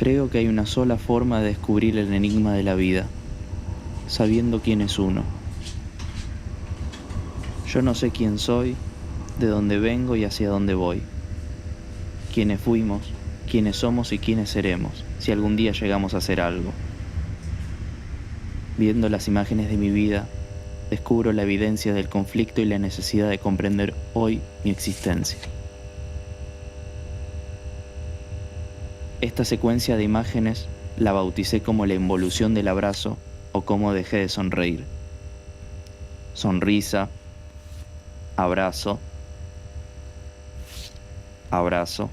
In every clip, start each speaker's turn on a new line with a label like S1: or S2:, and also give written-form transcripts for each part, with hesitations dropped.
S1: Creo que hay una sola forma de descubrir el enigma de la vida, sabiendo quién es uno. Yo no sé quién soy, de dónde vengo y hacia dónde voy. Quiénes fuimos, quiénes somos y quiénes seremos, si algún día llegamos a hacer algo. Viendo las imágenes de mi vida, descubro la evidencia del conflicto y la necesidad de comprender hoy mi existencia. Esta secuencia de imágenes la bauticé como la involución del abrazo o cómo dejé de sonreír. Sonrisa, abrazo, abrazo,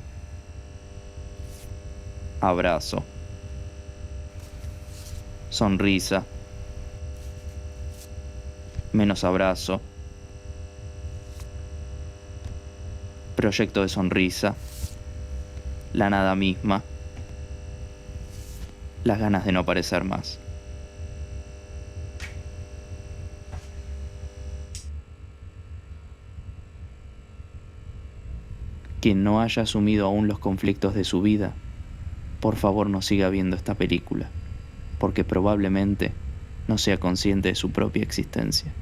S1: abrazo, sonrisa, menos abrazo, proyecto de sonrisa, la nada misma, las ganas de no aparecer más. Quien no haya asumido aún los conflictos de su vida, por favor no siga viendo esta película, porque probablemente no sea consciente de su propia existencia.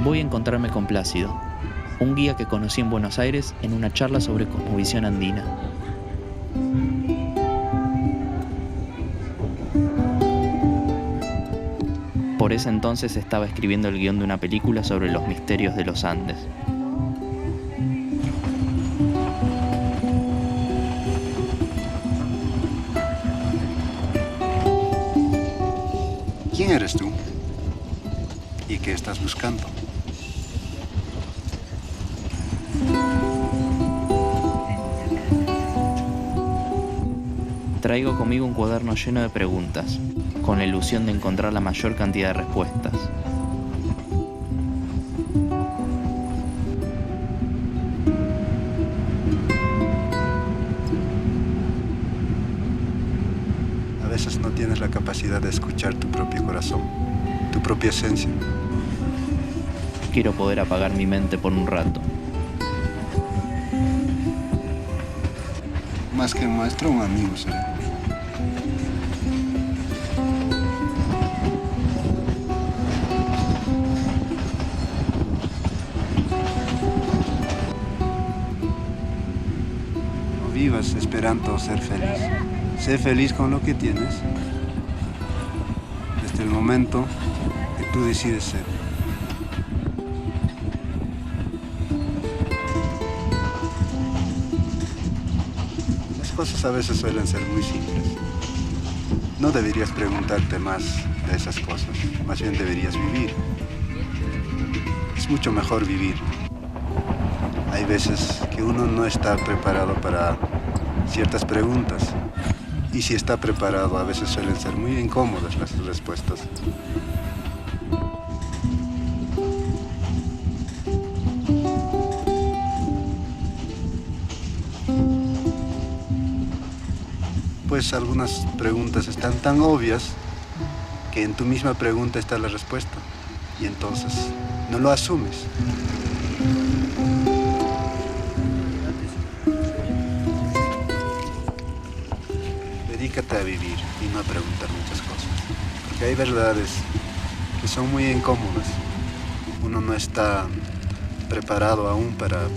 S1: Voy a encontrarme con Plácido, un guía que conocí en Buenos Aires en una charla sobre cosmovisión andina. Por ese entonces estaba escribiendo el guión de una película sobre los misterios de los Andes.
S2: ¿Quién eres tú? ¿Y qué estás buscando?
S1: Traigo conmigo un cuaderno lleno de preguntas, con la ilusión de encontrar la mayor cantidad de respuestas.
S2: A veces no tienes la capacidad de escuchar tu propio corazón, tu propia esencia.
S1: Quiero poder apagar mi mente por un rato.
S2: Más que un maestro, un amigo seré. No vivas esperando ser feliz. Sé feliz con lo que tienes. Desde el momento que tú decides ser. Las cosas a veces suelen ser muy simples. No deberías preguntarte más de esas cosas, más bien deberías vivir. Es mucho mejor vivir. Hay veces que uno no está preparado para ciertas preguntas. Y si está preparado, a veces suelen ser muy incómodas las respuestas. Pues algunas preguntas están tan obvias que en tu misma pregunta está la respuesta. Y entonces no lo asumes. Dedícate a vivir y no a preguntar muchas cosas. Porque hay verdades que son muy incómodas. Uno no está preparado aún para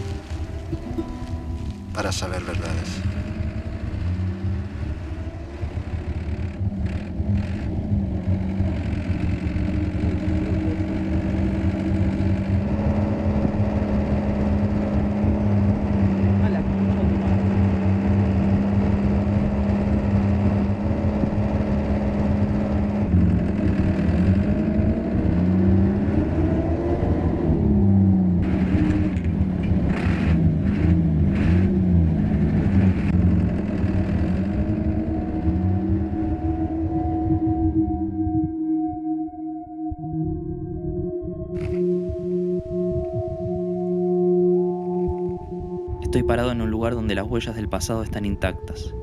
S2: saber verdades.
S1: Estoy parado en un lugar donde las huellas del pasado están intactas.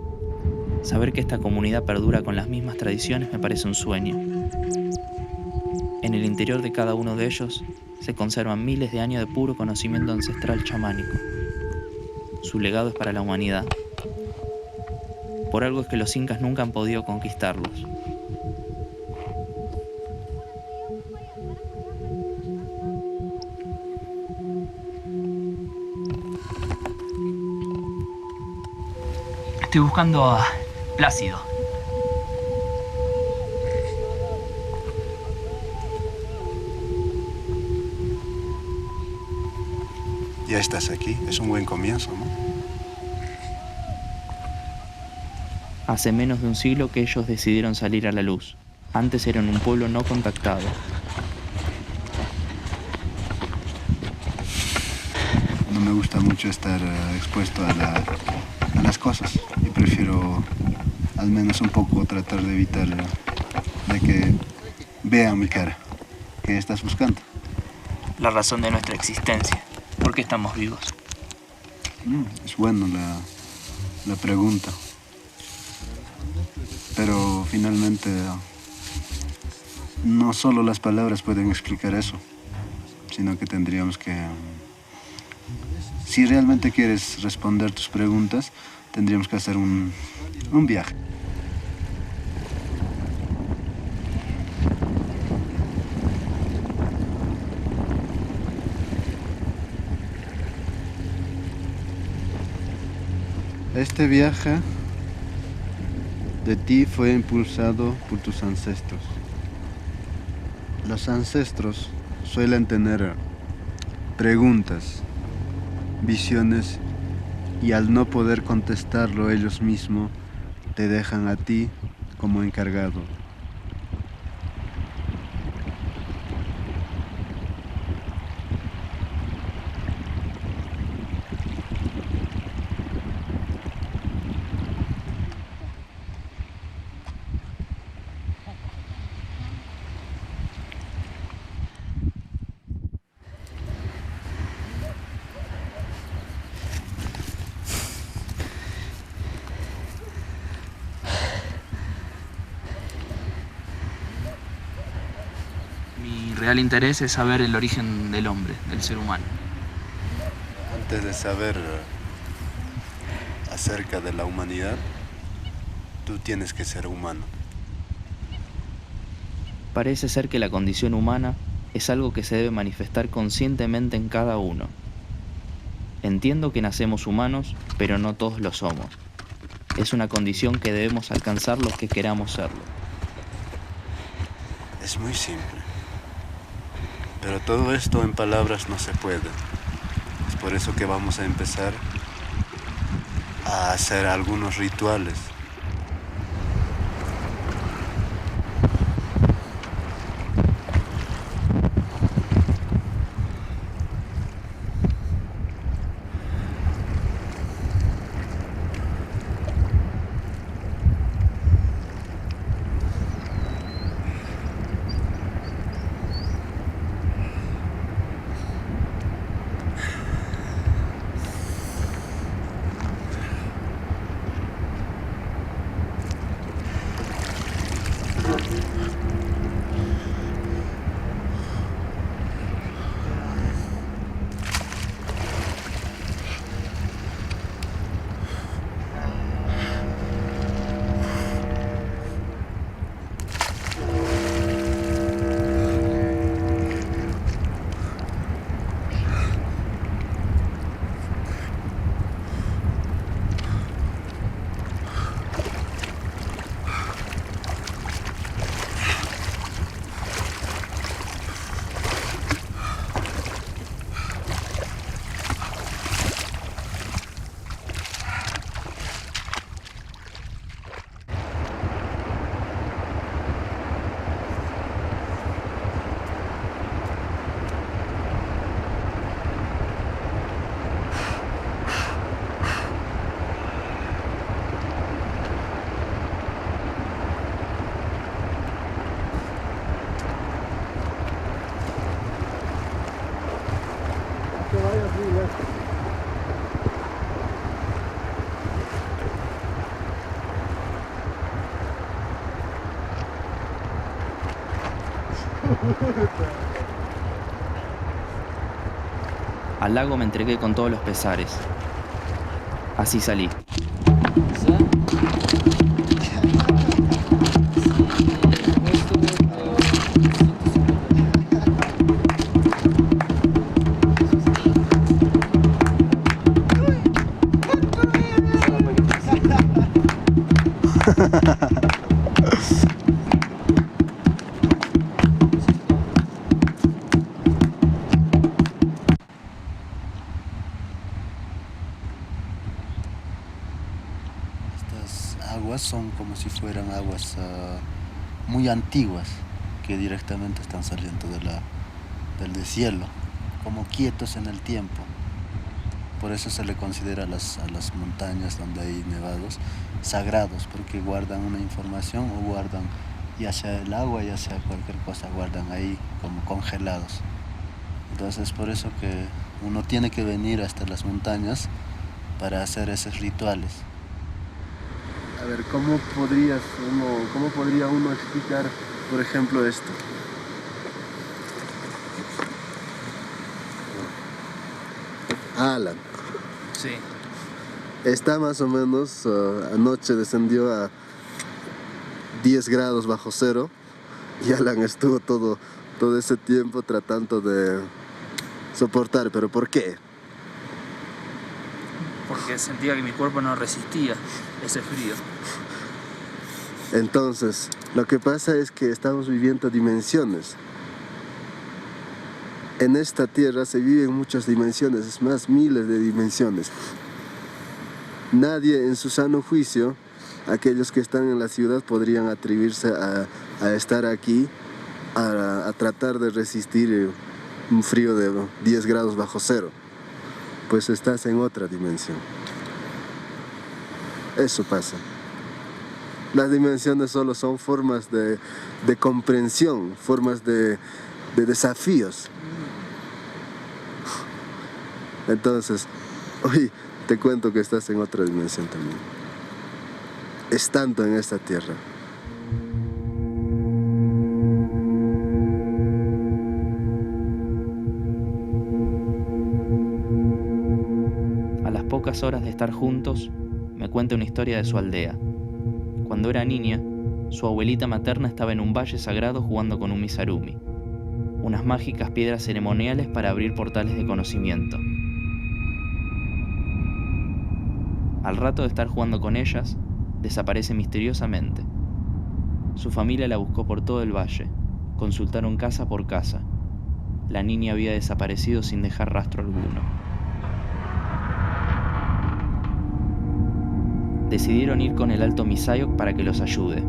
S1: Saber que esta comunidad perdura con las mismas tradiciones me parece un sueño. En el interior de cada uno de ellos se conservan miles de años de puro conocimiento ancestral chamánico. Su legado es para la humanidad. Por algo es que los incas nunca han podido conquistarlos. Estoy buscando a Plácido.
S2: Ya estás aquí, es un buen comienzo, ¿no?
S1: Hace menos de un siglo que ellos decidieron salir a la luz. Antes eran un pueblo no contactado.
S2: No me gusta mucho estar expuesto a las cosas y prefiero al menos un poco tratar de evitar de que vean mi cara. ¿Qué estás buscando?
S1: La razón de nuestra existencia. ¿Por qué estamos vivos?
S2: Es bueno la pregunta. Pero finalmente no solo las palabras pueden explicar eso, sino que tendríamos que... Si realmente quieres responder tus preguntas, tendríamos que hacer un viaje. Este viaje de ti fue impulsado por tus ancestros. Los ancestros suelen tener preguntas, visiones, y al no poder contestarlo ellos mismos, te dejan a ti como encargado.
S1: Mi real interés es saber el origen del hombre, del ser humano.
S2: Antes de saber acerca de la humanidad, tú tienes que ser humano.
S1: Parece ser que la condición humana es algo que se debe manifestar conscientemente en cada uno. Entiendo que nacemos humanos, pero no todos lo somos. Es una condición que debemos alcanzar los que queramos serlo.
S2: Es muy simple. Pero todo esto en palabras no se puede. Es por eso que vamos a empezar a hacer algunos rituales.
S1: Al lago me entregué con todos los pesares. Así salí.
S2: Estas aguas son como si fueran aguas muy antiguas que directamente están saliendo del deshielo, como quietos en el tiempo. Por eso se le considera a las montañas donde hay nevados sagrados, porque guardan una información o guardan ya sea el agua, ya sea cualquier cosa, guardan ahí como congelados. Entonces por eso que uno tiene que venir hasta las montañas para hacer esos rituales. A ver, ¿cómo podría uno explicar, por ejemplo, esto? Alan.
S1: Sí.
S2: Está más o menos, anoche descendió a 10 grados bajo cero y Alan estuvo todo ese tiempo tratando de soportar. ¿Pero por qué?
S1: Porque sentía que mi cuerpo no resistía ese frío.
S2: Entonces, lo que pasa es que estamos viviendo dimensiones. En esta tierra se viven muchas dimensiones, es más, miles de dimensiones. Nadie en su sano juicio, aquellos que están en la ciudad, podrían atreverse a estar aquí, a tratar de resistir un frío de 10 grados bajo cero. Pues estás en otra dimensión. Eso pasa. Las dimensiones solo son formas de comprensión, formas de desafíos. Entonces, hoy te cuento que estás en otra dimensión también. Estando en esta tierra.
S1: A las pocas horas de estar juntos, me cuenta una historia de su aldea. Cuando era niña, su abuelita materna estaba en un valle sagrado jugando con un misarumi, unas mágicas piedras ceremoniales para abrir portales de conocimiento. Al rato de estar jugando con ellas, desaparece misteriosamente. Su familia la buscó por todo el valle, consultaron casa por casa. La niña había desaparecido sin dejar rastro alguno. Decidieron ir con el Alto Misayok para que los ayude,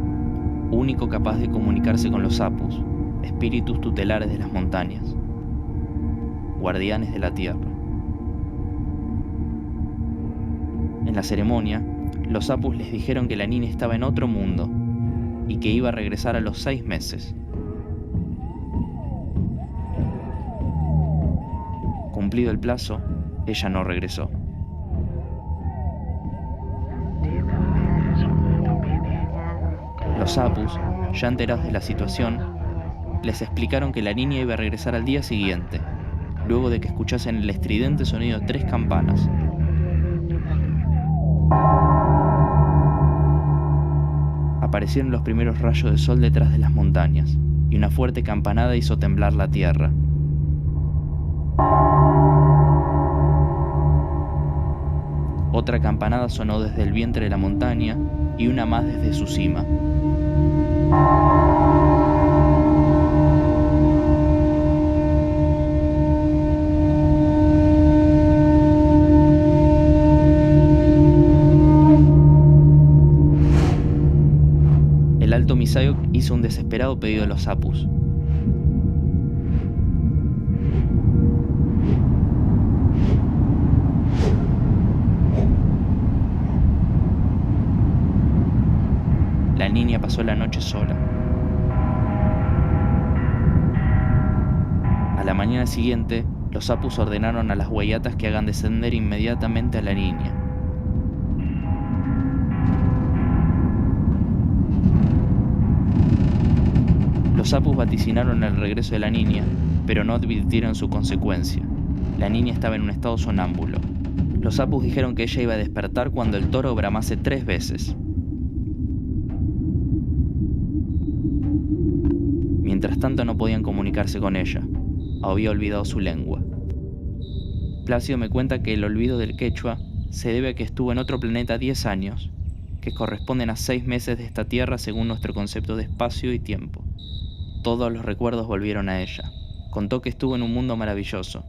S1: único capaz de comunicarse con los apus, espíritus tutelares de las montañas, guardianes de la tierra. En la ceremonia, los apus les dijeron que la niña estaba en otro mundo y que iba a regresar a los 6 meses. Cumplido el plazo, ella no regresó. Los apus, ya enterados de la situación, les explicaron que la niña iba a regresar al día siguiente, luego de que escuchasen el estridente sonido de 3 campanas. Aparecieron los primeros rayos de sol detrás de las montañas, y una fuerte campanada hizo temblar la tierra. Otra campanada sonó desde el vientre de la montaña y una más desde su cima. El Alto Misayok hizo un desesperado pedido a los apus. La niña pasó la noche sola. A la mañana siguiente, los apus ordenaron a las huayatas que hagan descender inmediatamente a la niña. Los Los apus vaticinaron el regreso de la niña, pero no advirtieron su consecuencia. La niña estaba en un estado sonámbulo. Los apus dijeron que ella iba a despertar cuando el toro bramase 3 veces. Mientras tanto no podían comunicarse con ella. Había olvidado su lengua. Plácido me cuenta que el olvido del quechua se debe a que estuvo en otro planeta 10 años, que corresponden a 6 meses de esta tierra según nuestro concepto de espacio y tiempo. Todos los recuerdos volvieron a ella. Contó que estuvo en un mundo maravilloso,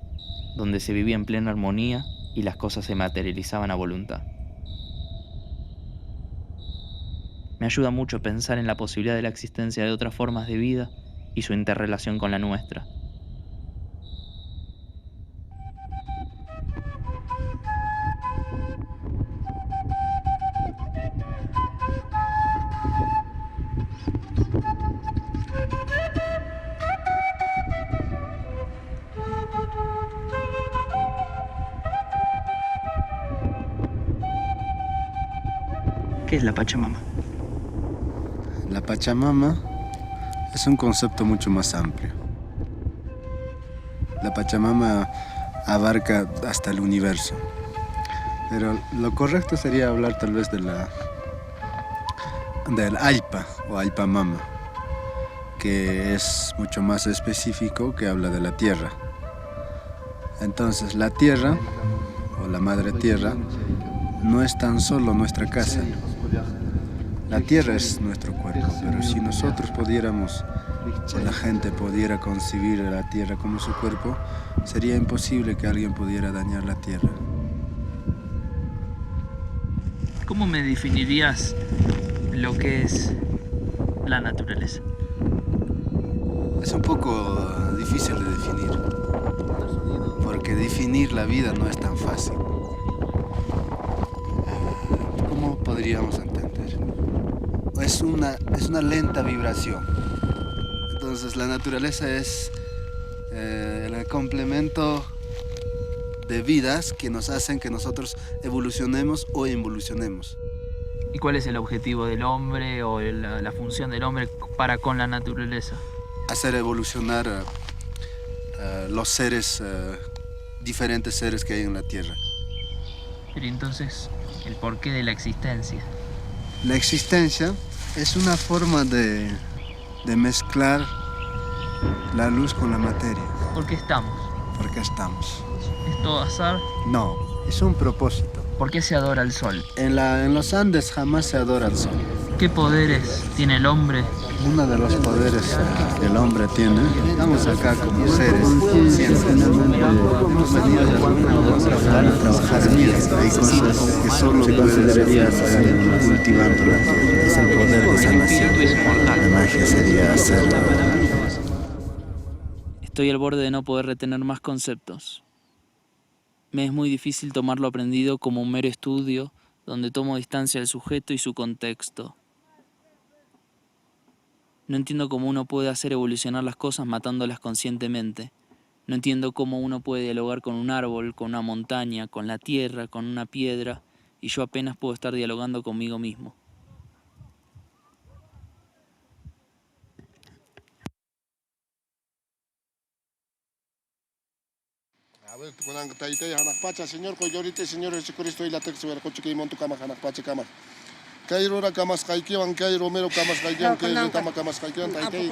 S1: donde se vivía en plena armonía y las cosas se materializaban a voluntad. Me ayuda mucho pensar en la posibilidad de la existencia de otras formas de vida y su interrelación con la nuestra. ¿Qué es la Pachamama?
S2: La Pachamama es un concepto mucho más amplio. La Pachamama abarca hasta el universo. Pero lo correcto sería hablar tal vez del Allpa o Allpamama, que es mucho más específico, que habla de la tierra. Entonces la tierra o la madre tierra no es tan solo nuestra casa. La tierra es nuestro cuerpo, pero si nosotros pudiéramos, si la gente pudiera concebir a la tierra como su cuerpo, sería imposible que alguien pudiera dañar la tierra.
S1: ¿Cómo me definirías lo que es la naturaleza?
S2: Es un poco difícil de definir, porque definir la vida no es tan fácil. ¿Cómo podríamos entender? Es una lenta vibración. Entonces la naturaleza es el complemento de vidas que nos hacen que nosotros evolucionemos o involucionemos.
S1: ¿Y cuál es el objetivo del hombre o la función del hombre para con la naturaleza?
S2: Hacer evolucionar los seres, diferentes seres que hay en la Tierra.
S1: Pero entonces, ¿el porqué de la existencia?
S2: La existencia es una forma de mezclar la luz con la materia.
S1: ¿Por qué estamos?
S2: ¿Por qué estamos?
S1: ¿Es todo azar?
S2: No, es un propósito.
S1: ¿Por qué se adora al sol?
S2: En los Andes jamás se adora al sol.
S1: ¿Qué poderes tiene el hombre?
S2: Uno de los poderes que el hombre tiene, estamos acá como seres conscientes. Hemos venido a trabajar en vida. Hay cosas que solo deberías hacer cultivando la tierra. Es el poder de sanación. La magia sería hacerlo.
S1: Estoy al borde de no poder retener más conceptos. Me es muy difícil tomar lo aprendido como un mero estudio donde tomo distancia del sujeto y su contexto. No entiendo cómo uno puede hacer evolucionar las cosas matándolas conscientemente. No entiendo cómo uno puede dialogar con un árbol, con una montaña, con la tierra, con una piedra, y yo apenas puedo estar dialogando conmigo mismo.
S3: Señor, Señor Jesucristo y la textura, coche monto cama, pache cama. Kairora camas caikiwan, Kai Romero camas caikiwan, Kai Tama camas caikiwan, Taitei,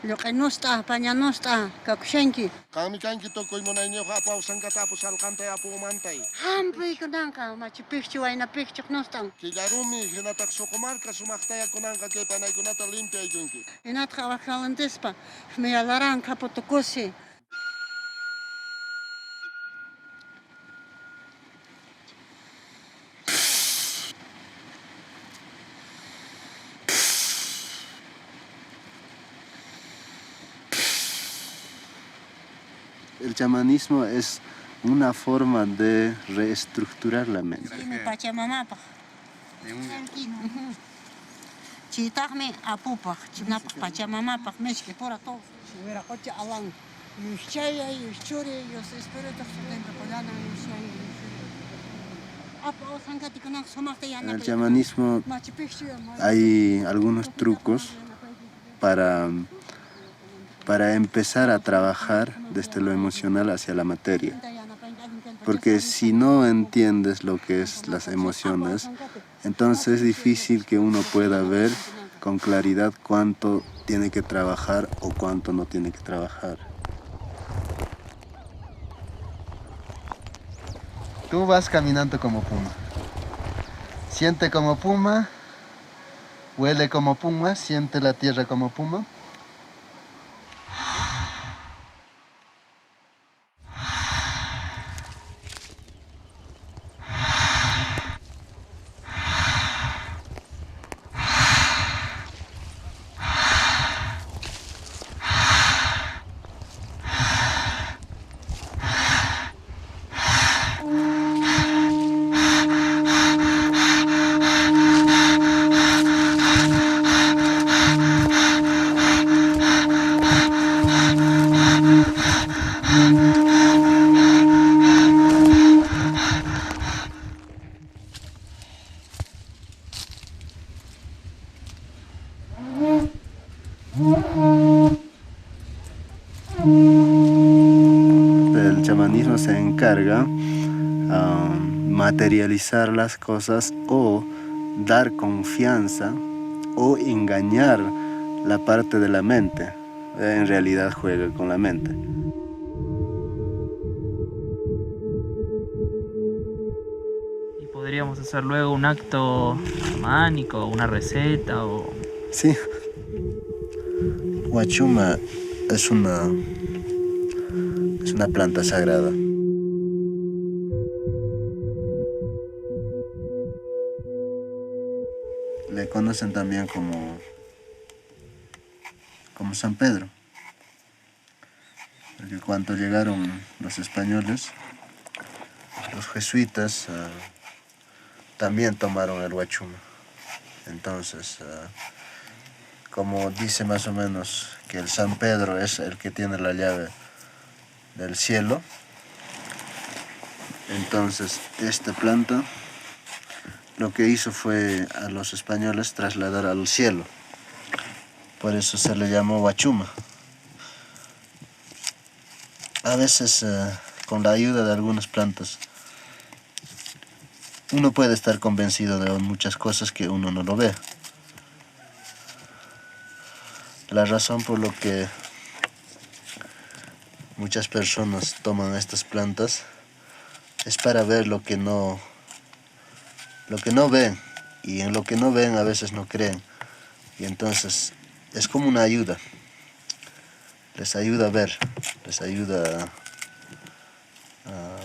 S4: Lo que no está, paña no está, kakushenki.
S3: Kami kanki to koi monainyo hapa usangata apu salkante apu mantai.
S4: Hampi kunanka, machu picchu ay na picchu no están.
S3: Kilarumi, hinatak sokomarka sumaktaya kunanka que panay kunata limpia yunki.
S4: Inat trabajaban despa, me alaran capotocosi.
S2: El chamanismo es una forma de reestructurar la mente.
S4: Mi Pachamama pa. Chitagme apupa, chinap Pachamama pa, mezque por todo. Si hubiera coche alang, yushaya, yushuri, yos espíritus de polana, yushaya, yushuri.
S2: En el chamanismo hay algunos trucos para empezar a trabajar desde lo emocional hacia la materia. Porque si no entiendes lo que es las emociones, entonces es difícil que uno pueda ver con claridad cuánto tiene que trabajar o cuánto no tiene que trabajar. Tú vas caminando como puma. Siente como puma, huele como puma, siente la tierra como puma. El chamanismo se encarga materializar las cosas o dar confianza o engañar la parte de la mente. En realidad juega con la mente.
S1: ¿Y podríamos hacer luego un acto chamánico, una receta o...?
S2: Sí. Huachuma es una planta sagrada. Le conocen también como San Pedro. Porque cuando llegaron los españoles, los jesuitas también tomaron el huachuma. Entonces, como dice más o menos que el San Pedro es el que tiene la llave del cielo, entonces esta planta lo que hizo fue a los españoles trasladar al cielo. Por eso se le llamó huachuma. A veces con la ayuda de algunas plantas uno puede estar convencido de muchas cosas que uno no lo ve. La razón por lo que muchas personas toman estas plantas es para ver lo que no ven, y en lo que no ven a veces no creen, y entonces es como una ayuda, les ayuda a ver, les ayuda a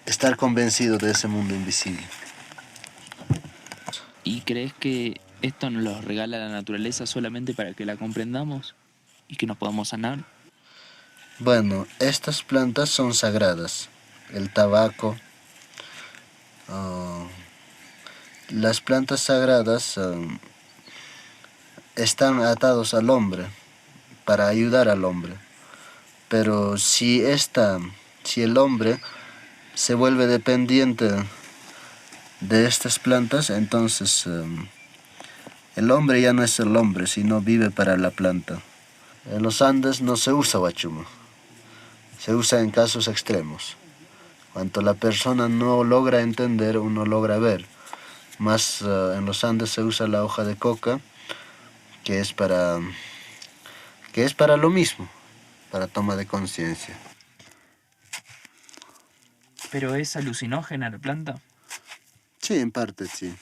S2: estar convencido de ese mundo invisible.
S1: ¿Y crees que esto nos lo regala la naturaleza solamente para que la comprendamos y que nos podamos sanar?
S2: Bueno, estas plantas son sagradas. El tabaco, las plantas sagradas están atados al hombre para ayudar al hombre. Pero si el hombre se vuelve dependiente de estas plantas, entonces el hombre ya no es el hombre, sino vive para la planta. En los Andes no se usa huachuma, se usa en casos extremos. Cuando la persona no logra entender o no logra ver. Más en los Andes se usa la hoja de coca, que es para lo mismo, para toma de conciencia.
S1: ¿Pero es alucinógena la planta?
S2: Sí, en parte sí.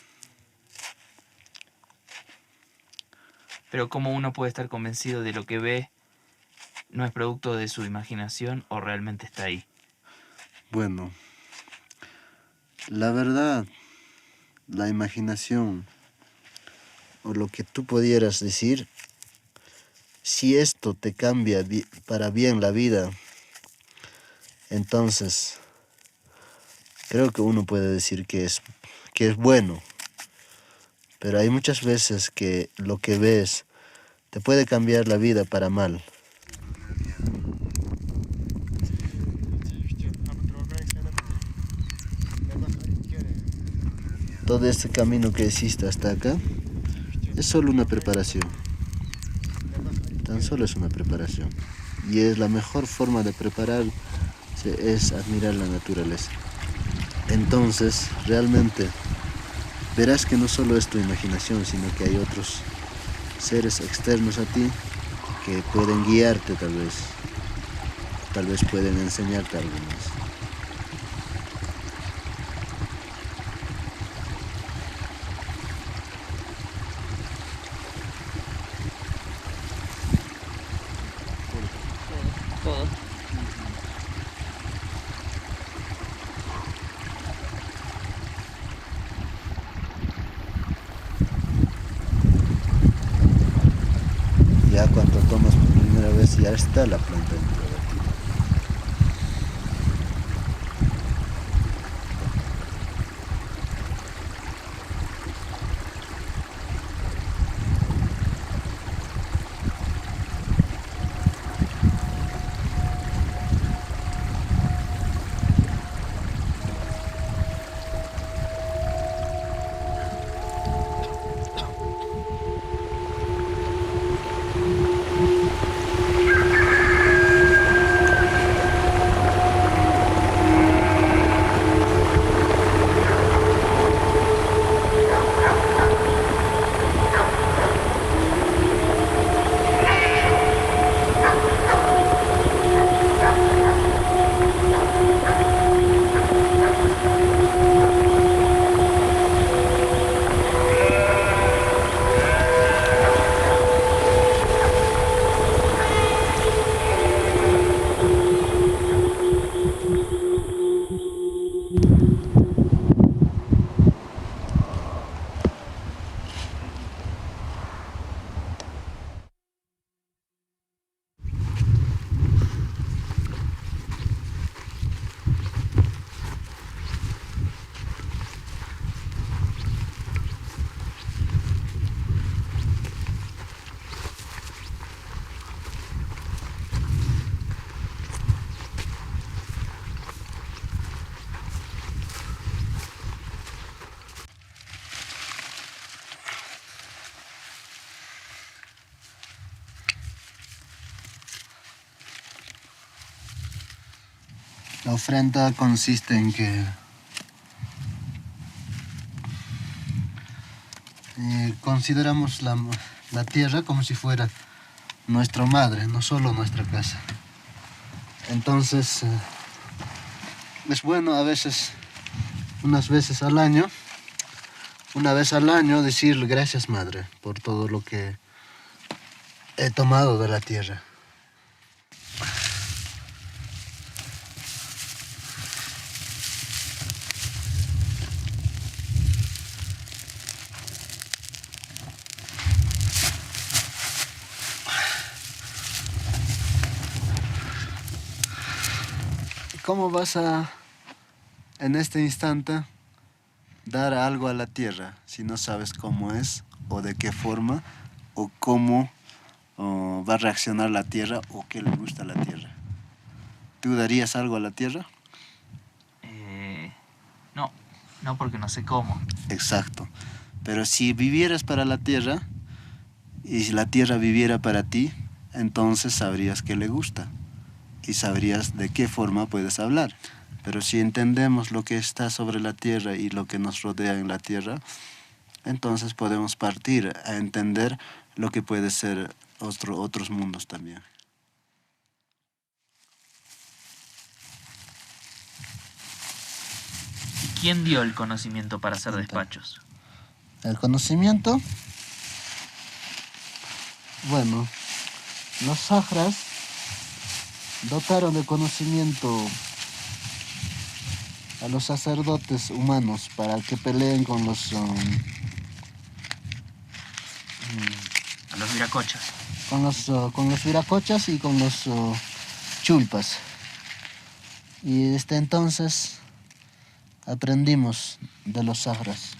S1: Pero ¿cómo uno puede estar convencido de lo que ve no es producto de su imaginación o realmente está ahí?
S2: Bueno, la verdad, la imaginación o lo que tú pudieras decir, si esto te cambia para bien la vida, entonces creo que uno puede decir que es bueno. Pero hay muchas veces que lo que ves te puede cambiar la vida para mal. todo este camino que hiciste hasta acá es solo una preparación. Tan solo es una preparación. Y es la mejor forma de prepararse es admirar la naturaleza. Entonces, realmente, verás que no solo es tu imaginación, sino que hay otros seres externos a ti que pueden guiarte tal vez pueden enseñarte algo más.
S1: Todo.
S2: Ya cuando tomas por primera vez ya está la planta dentro de ti. La ofrenda consiste en que consideramos la tierra como si fuera nuestra madre, no solo nuestra casa. Entonces, es bueno a veces, una vez al año, decir gracias madre por todo lo que he tomado de la tierra. ¿Cómo vas a, en este instante, dar algo a la tierra si no sabes cómo es o de qué forma o cómo va a reaccionar la tierra o qué le gusta a la tierra? ¿Tú darías algo a la tierra?
S1: No, porque no sé cómo.
S2: Exacto. Pero si vivieras para la tierra y si la tierra viviera para ti, entonces sabrías qué le gusta y sabrías de qué forma puedes hablar. Pero si entendemos lo que está sobre la tierra y lo que nos rodea en la tierra, entonces podemos partir a entender lo que puede ser otros mundos también.
S1: ¿Quién dio el conocimiento para hacer despachos?
S2: El conocimiento, bueno, los sahras dotaron de conocimiento a los sacerdotes humanos para que peleen con los
S1: A los viracochas.
S2: con los viracochas y con los chulpas. Y desde entonces aprendimos de los sahras.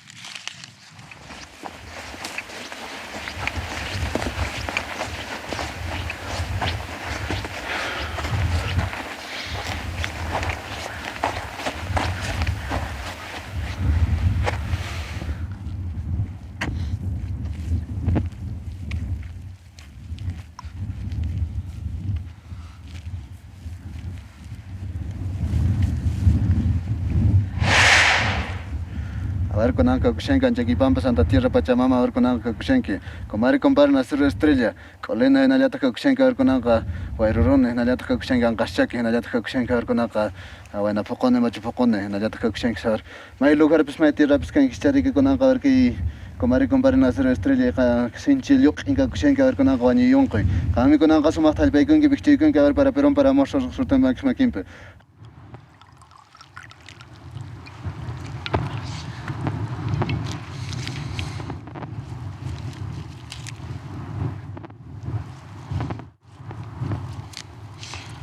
S2: A ver con Anka Kushenka, Anchaquipampa, Santa Tierra, Pachamama, a ver con Anka Kushenki. Comare compara una estrella. Colena en Aliataka Kushenka, a ver con Anka. Guairurun en Aliataka Kushenka, Ankaschaki en Aliataka Kushenka, a ver con Anka. Bueno, Pocone, Machupocone en Aliataka Kushenka, a ver. May lugar, pues, me tierra, pues, que Kichari con Anka, a ver que. Comare compara una estrella, Sinchiluk, Inka Kushenka, a ver con Anka, Guanyunki. Kami con Anka, Sumas, Talpeikunki, Pichikunki, a ver para Perón, para Mosor, Surten Max Makimpe.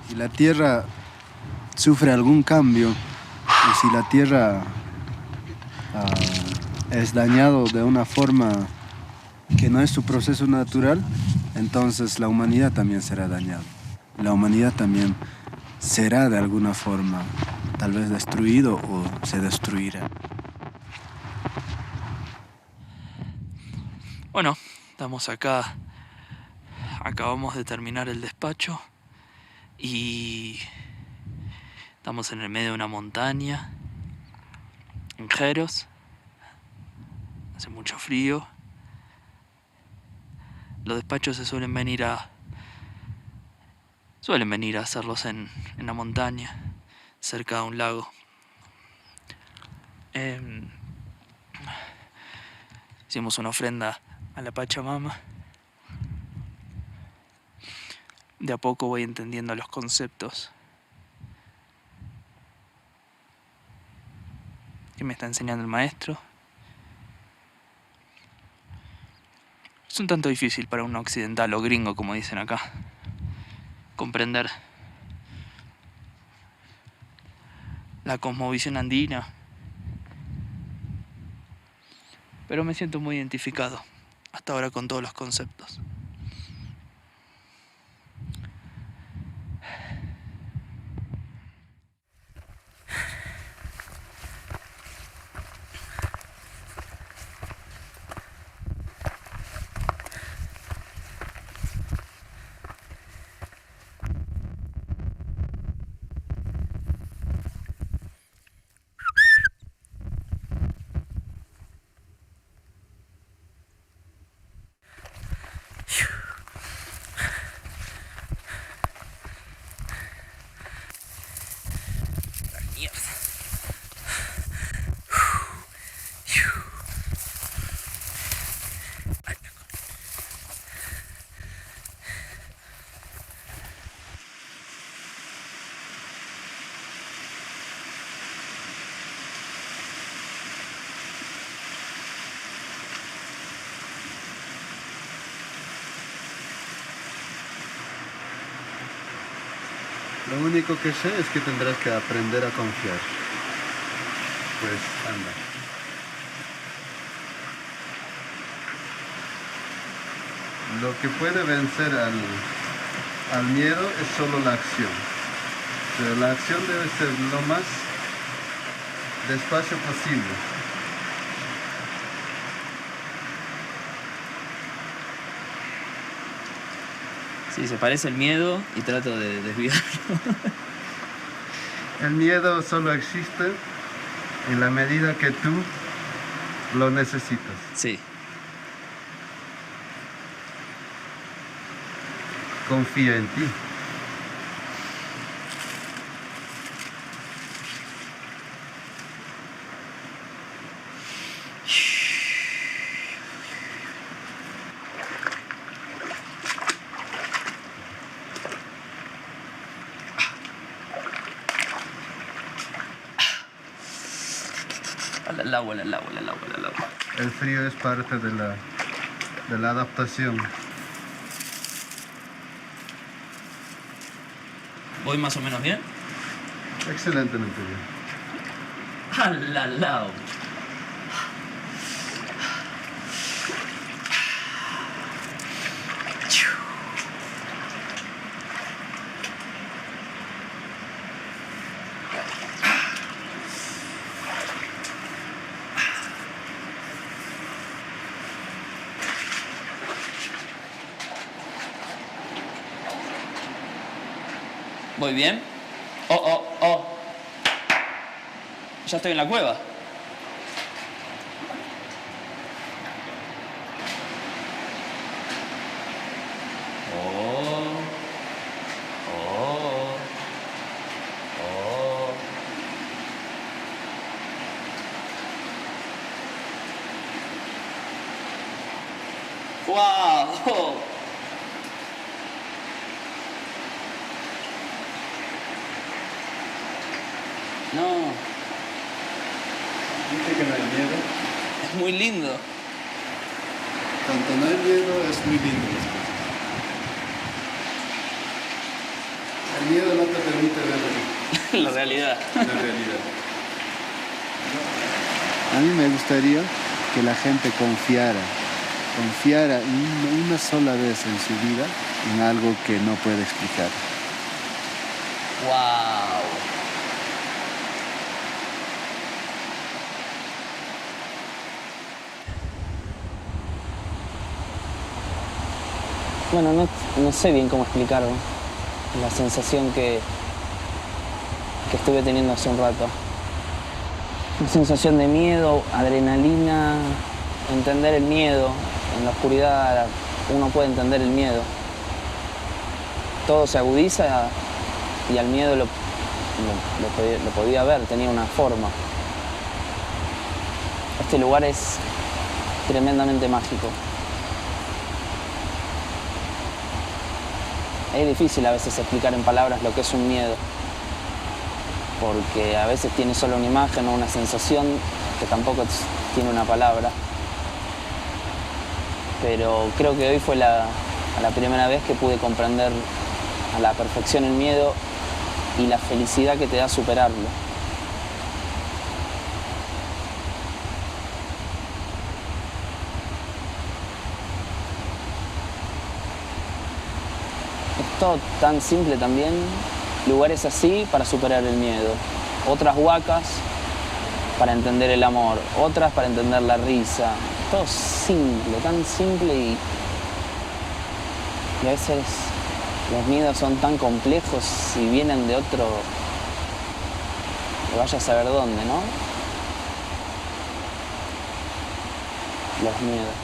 S2: Si la Tierra sufre algún cambio, y si la Tierra es dañado de una forma que no es su proceso natural, entonces la humanidad también será dañada. La humanidad también será de alguna forma tal vez destruido o se destruirá.
S1: Bueno, estamos acá. Acabamos de terminar el despacho. Y estamos en el medio de una montaña, en Jeros. Hace mucho frío. Los despachos se suelen venir a hacerlos en la montaña, cerca de un lago. Hicimos una ofrenda a la Pachamama. De a poco voy entendiendo los conceptos que me está enseñando el maestro. Es un tanto difícil para un occidental o gringo, como dicen acá, comprender la cosmovisión andina. Pero me siento muy identificado hasta ahora con todos los conceptos.
S2: Lo único que sé es que tendrás que aprender a confiar. Pues anda. Lo que puede vencer al miedo es solo la acción. Pero la acción debe ser lo más despacio posible.
S1: Sí, se parece el miedo y trato de desviarlo.
S2: El miedo solo existe en la medida que tú lo necesitas.
S1: Sí.
S2: Confía en ti.
S1: Al agua.
S2: El frío es parte de la adaptación.
S1: ¿Voy más o menos bien?
S2: Excelentemente bien.
S1: Al lado. ¿Voy bien? Oh. Ya estoy en la cueva. ¡Wow! No,
S2: ¿Viste que no hay miedo?
S1: es muy lindo.
S2: Cuando no hay miedo es muy lindo las cosas. El miedo no te permite ver
S1: La realidad.
S2: la realidad. A mí me gustaría que la gente confiara una sola vez en su vida en algo que no puede explicar.
S1: ¡Wow! Bueno, no sé bien cómo explicarlo. La sensación que estuve teniendo hace un rato. Una sensación de miedo, adrenalina, entender el miedo. En la oscuridad uno puede entender el miedo. Todo se agudiza y al miedo lo podía ver, tenía una forma. Este lugar es tremendamente mágico. Es difícil a veces explicar en palabras lo que es un miedo, porque a veces tiene solo una imagen o una sensación que tampoco tiene una palabra. Pero creo que hoy fue la primera vez que pude comprender a la perfección el miedo y la felicidad que te da superarlo. Es todo tan simple también, lugares así para superar el miedo, otras huacas para entender el amor, otras para entender la risa, todo simple, tan simple y a veces los miedos son tan complejos y vienen de otro, que vaya a saber dónde, ¿no? Los miedos.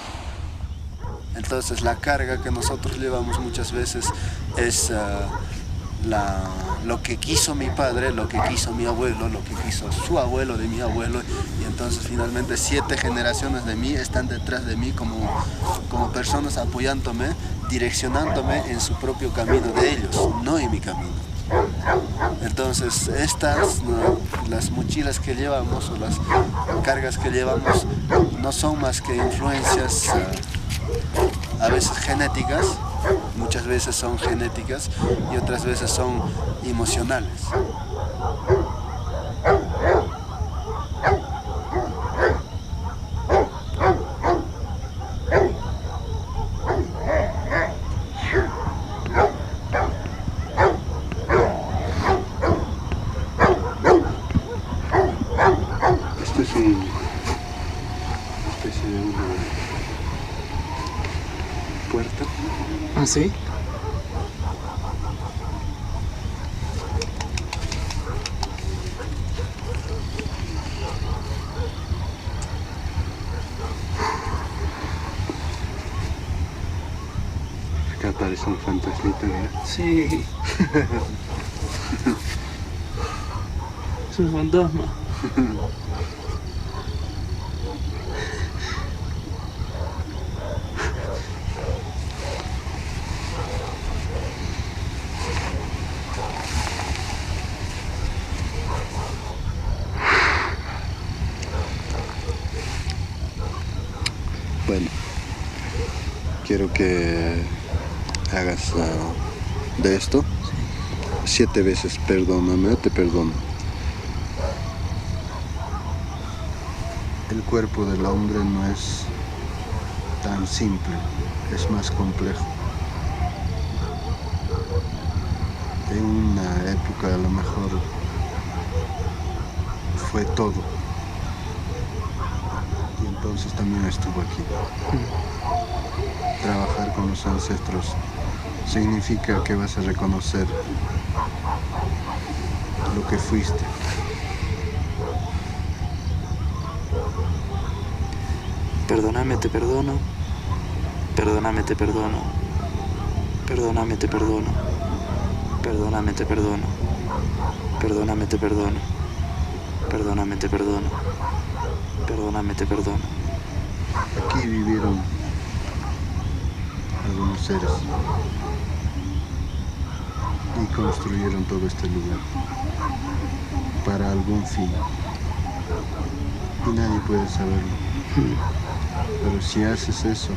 S2: Entonces la carga que nosotros llevamos muchas veces es lo que quiso mi padre, lo que quiso mi abuelo, lo que quiso su abuelo de mi abuelo, y entonces finalmente 7 generaciones de mí están detrás de mí como personas apoyándome, direccionándome en su propio camino de ellos, no en mi camino. Entonces estas, las mochilas que llevamos o las cargas que llevamos no son más que influencias a veces genéticas, muchas veces son genéticas y otras veces son emocionales. Esto es una especie de una puerta.
S1: ¿Ah, sí?
S2: Acá parece un fantasmita, mira.
S1: Sí. Es un fantasma.
S2: Bueno, quiero que hagas de esto 7 veces perdóname, te perdono. El cuerpo del hombre no es tan simple, es más complejo. En una época a lo mejor fue todo. Y entonces también estuvo aquí. Trabajar con los ancestros significa que vas a reconocer lo que fuiste.
S1: Perdóname, te perdono. Perdóname, te perdono. Perdóname, te perdono. Perdóname, te perdono. Perdóname, te perdono. Perdóname, te perdono. Perdóname, te perdono.
S2: Aquí vivieron algunos seres y construyeron todo este lugar para algún fin y nadie puede saberlo. Pero si haces eso,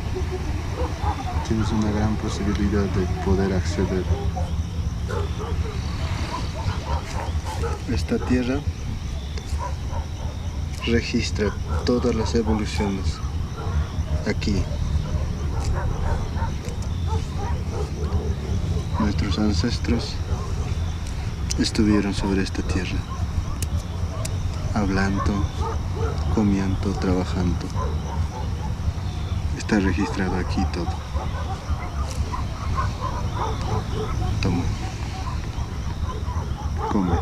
S2: tienes una gran posibilidad de poder acceder. Esta tierra registra todas las evoluciones aquí. Nuestros ancestros estuvieron sobre esta tierra, hablando, comiendo, trabajando. Está registrado aquí todo. Toma. Come.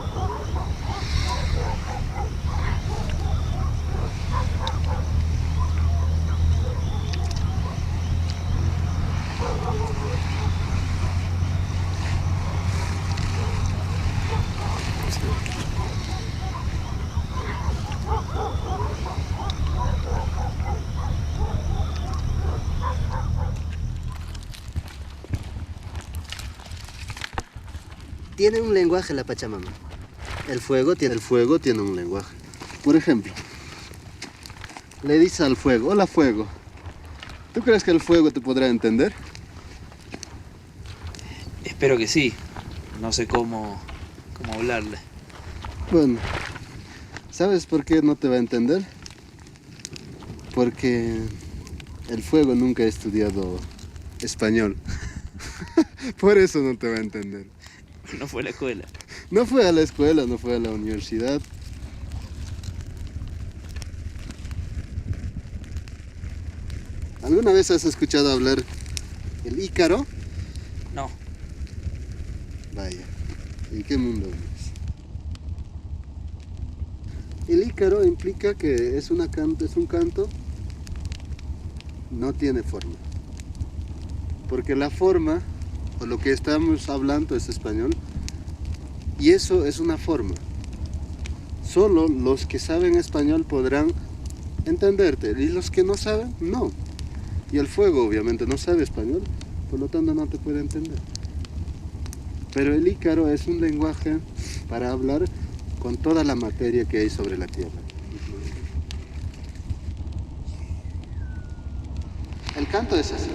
S2: Tiene un lenguaje la Pachamama. El fuego tiene un lenguaje. Por ejemplo, le dices al fuego, hola fuego. ¿Tú crees que el fuego te podrá entender?
S1: Espero que sí. No sé cómo hablarle.
S2: Bueno, ¿sabes por qué no te va a entender? Porque el fuego nunca ha estudiado español. Por eso no te va a entender.
S1: No fue a la escuela.
S2: No fue a la escuela, no fue a la universidad. ¿Alguna vez has escuchado hablar el Ícaro?
S1: No.
S2: Vaya, ¿en qué mundo vives? El Ícaro implica que es un canto, no tiene forma. Porque la forma, o lo que estamos hablando es español, y eso es una forma. Solo los que saben español podrán entenderte, y los que no saben, no. Y el fuego obviamente no sabe español, por lo tanto no te puede entender. Pero el Ícaro es un lenguaje para hablar con toda la materia que hay sobre la tierra. El canto es así.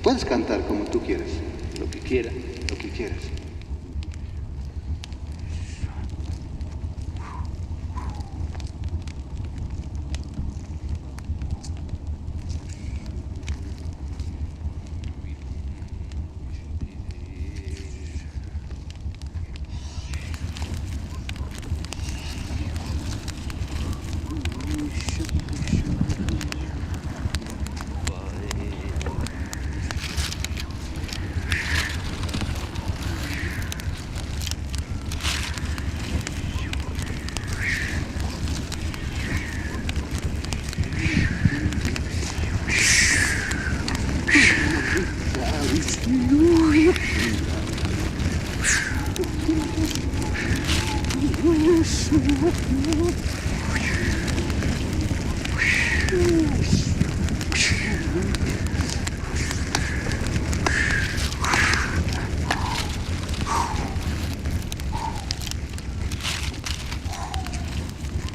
S2: Puedes cantar como tú quieres.
S1: Lo que quiera.
S2: Lo que quieras.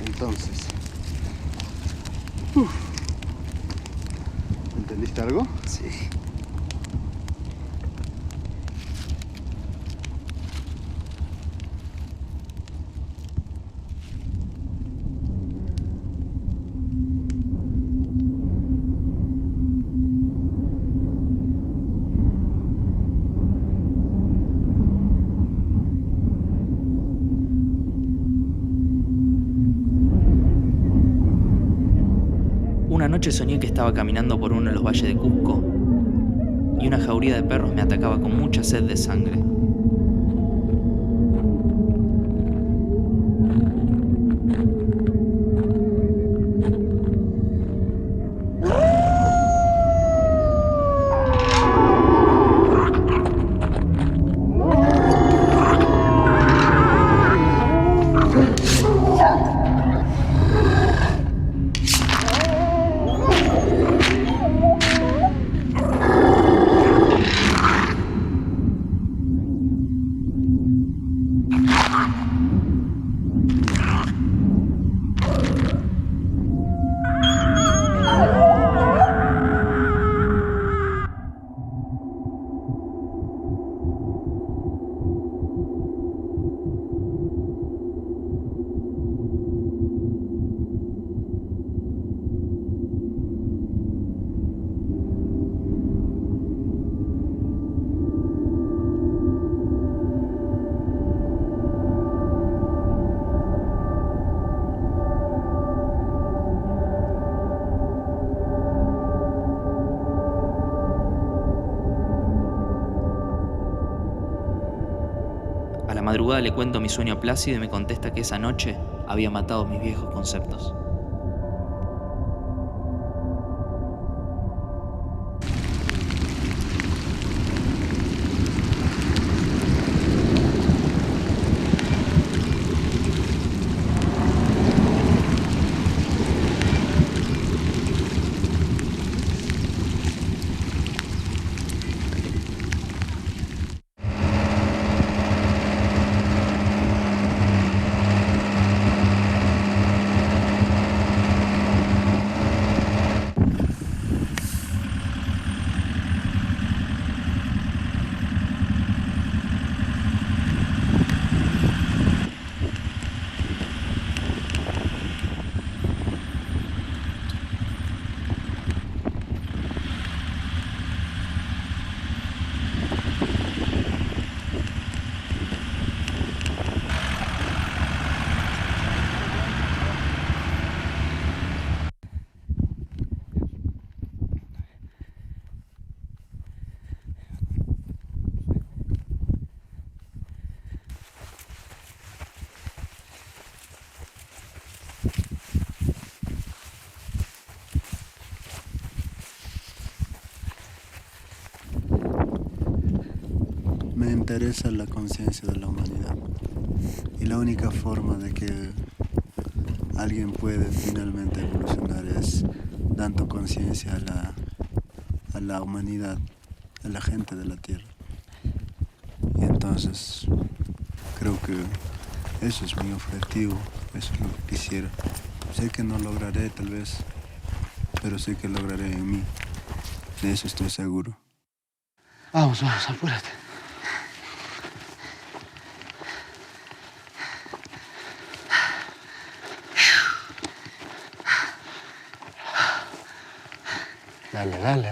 S2: Entonces, ¿entendiste algo?
S1: Sí. Una noche soñé que estaba caminando por uno de los valles de Cusco y una jauría de perros me atacaba con mucha sed de sangre. madrugada le cuento mi sueño a Plácido y me contesta que esa noche había matado mis viejos conceptos.
S2: Me interesa la conciencia de la humanidad y la única forma de que alguien puede finalmente evolucionar es dando conciencia a la humanidad, a la gente de la Tierra. Y entonces creo que eso es mi objetivo, eso es lo que quisiera. Sé que no lograré tal vez, pero sé que lograré en mí. De eso estoy seguro.
S5: Vamos, apúrate. Dale.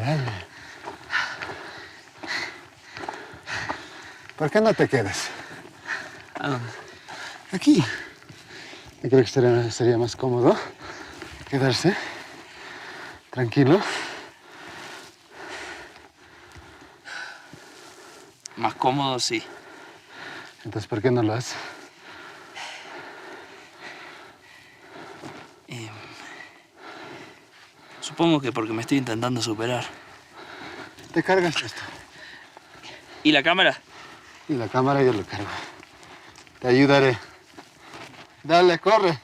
S5: ¿Por qué no te quedas?
S1: ¿A dónde?
S5: Aquí. Yo creo que sería más cómodo quedarse tranquilo.
S1: Más cómodo, sí.
S5: Entonces, ¿por qué no lo haces?
S1: Supongo que porque me estoy intentando superar.
S5: Te cargas esto.
S1: ¿Y la cámara?
S5: Y la cámara yo lo cargo. Te ayudaré. Dale, corre.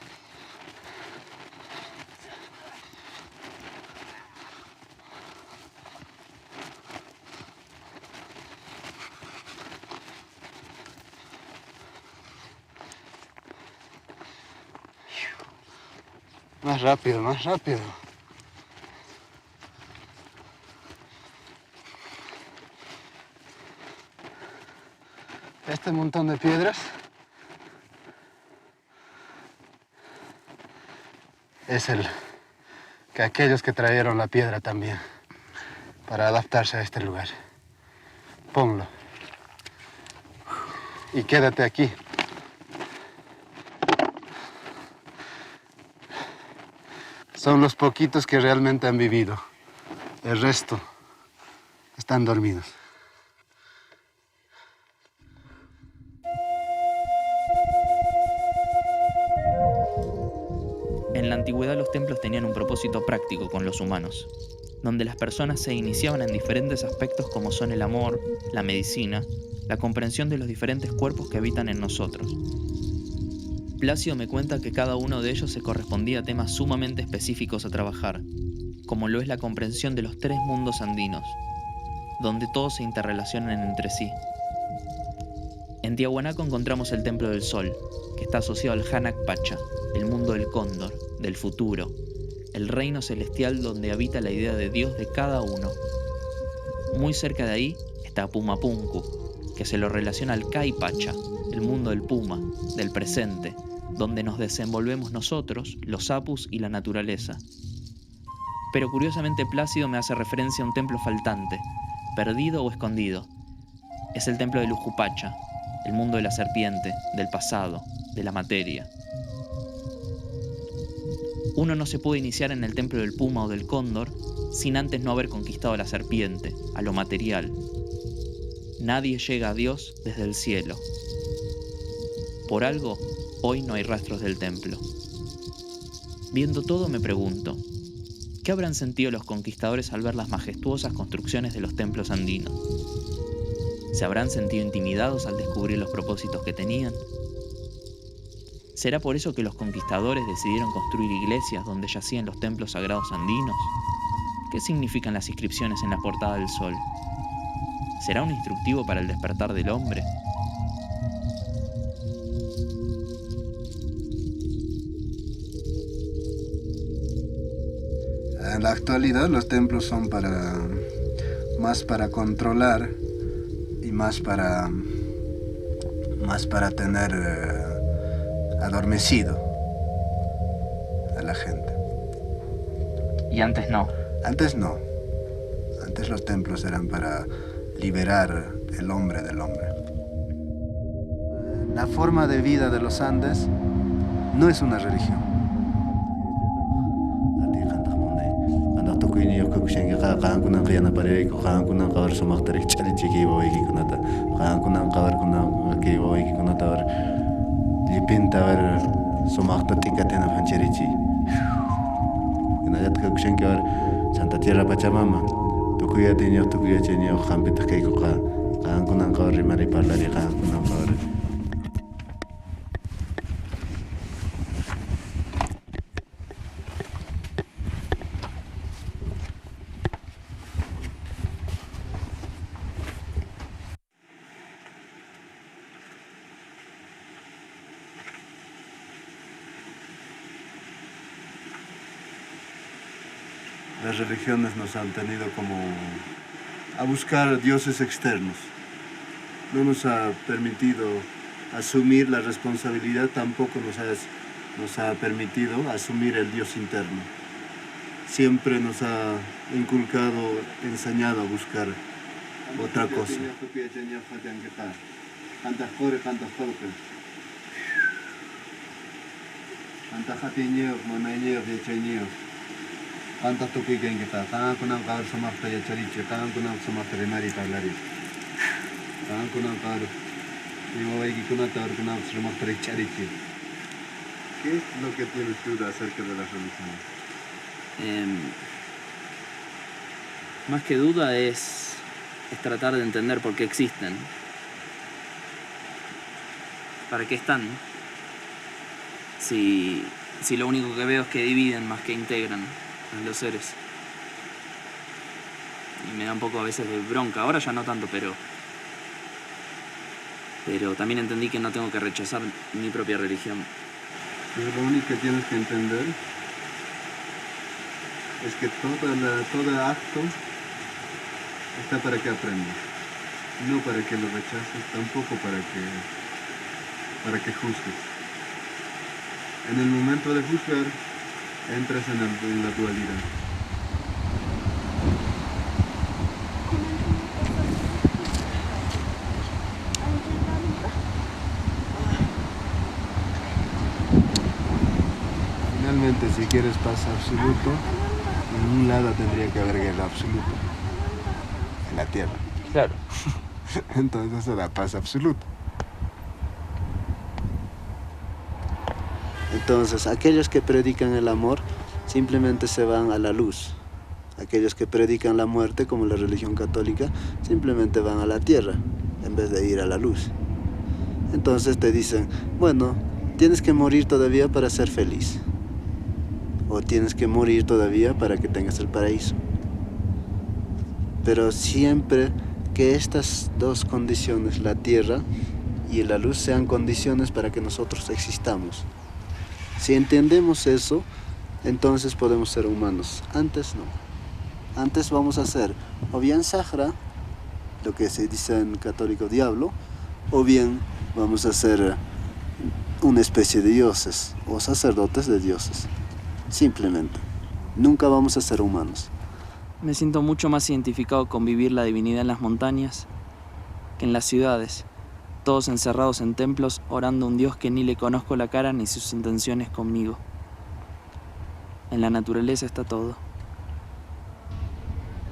S5: Más rápido, más rápido. Este montón de piedras es que aquellos que trajeron la piedra también para adaptarse a este lugar. Ponlo. Y quédate aquí. Son los poquitos que realmente han vivido. El resto están dormidos.
S1: En la antigüedad los templos tenían un propósito práctico con los humanos, donde las personas se iniciaban en diferentes aspectos como son el amor, la medicina, la comprensión de los diferentes cuerpos que habitan en nosotros. Plácido me cuenta que cada uno de ellos se correspondía a temas sumamente específicos a trabajar, como lo es la comprensión de los 3 mundos andinos, donde todos se interrelacionan entre sí. En Tiahuanaco encontramos el Templo del Sol, que está asociado al Hanak Pacha, el mundo del cóndor, del futuro, el reino celestial donde habita la idea de Dios de cada uno. Muy cerca de ahí está Pumapunku, que se lo relaciona al Kai Pacha, el mundo del puma, del presente, donde nos desenvolvemos nosotros, los apus y la naturaleza. Pero curiosamente Plácido me hace referencia a un templo faltante, perdido o escondido. Es el templo de Lujupacha, el mundo de la serpiente, del pasado, de la materia. Uno no se puede iniciar en el templo del puma o del cóndor sin antes no haber conquistado a la serpiente, a lo material. Nadie llega a Dios desde el cielo. por algo, hoy no hay rastros del templo. Viendo todo me pregunto, ¿qué habrán sentido los conquistadores al ver las majestuosas construcciones de los templos andinos? ¿Se habrán sentido intimidados al descubrir los propósitos que tenían? ¿Será por eso que los conquistadores decidieron construir iglesias donde yacían los templos sagrados andinos? ¿Qué significan las inscripciones en la portada del sol? ¿Será un instructivo para el despertar del hombre?
S2: En la actualidad los templos son más para controlar y más para tener adormecido a la gente.
S1: Y antes no.
S2: Antes no. Antes los templos eran para liberar el hombre del hombre. La forma de vida de los Andes no es una religión. Santa Tierra Pachamama, tukuya tiño, tukuya cheño, jampita keikoka, kankunan kawari mari parlari kankunan kawari. Las religiones nos han tenido como a buscar dioses externos. No nos ha permitido asumir la responsabilidad, tampoco nos ha permitido asumir el Dios interno. Siempre nos ha inculcado, enseñado a buscar otra cosa. Kantas tuki keng kita, kangan kunang kawar sumakta ya chariche, kangan kunang sumakta rimari parlari. Kangan kunang kawar, iwawai ki kunata or kunang sumakta ya chariche. ¿Qué es lo que tienes duda acerca de las religiones?
S1: Más que duda es tratar de entender por qué existen. ¿Para qué están? Si lo único que veo es que dividen más que integran a los seres. Y me da un poco a veces de bronca. Ahora ya no tanto, pero también entendí que no tengo que rechazar mi propia religión.
S2: Pero lo único que tienes que entender es que todo acto está para que aprendas, no para que lo rechaces, tampoco para que juzgues. En el momento de juzgar, entras en la dualidad. Finalmente, si quieres paz absoluto, en un lado tendría que haber el absoluto, en la tierra.
S1: Claro.
S2: Entonces se da paz absoluta. Entonces, aquellos que predican el amor simplemente se van a la luz. Aquellos que predican la muerte, como la religión católica, simplemente van a la tierra en vez de ir a la luz. Entonces te dicen, bueno, tienes que morir todavía para ser feliz. O tienes que morir todavía para que tengas el paraíso. Pero siempre que estas dos condiciones, la tierra y la luz, sean condiciones para que nosotros existamos. Si entendemos eso, entonces podemos ser humanos. Antes no. Antes vamos a ser o bien Sahara, lo que se dice en católico diablo, o bien vamos a ser una especie de dioses o sacerdotes de dioses. Simplemente. Nunca vamos a ser humanos.
S1: Me siento mucho más identificado con vivir la divinidad en las montañas que en las ciudades. Todos encerrados en templos, orando a un Dios que ni le conozco la cara ni sus intenciones conmigo. En la naturaleza está todo.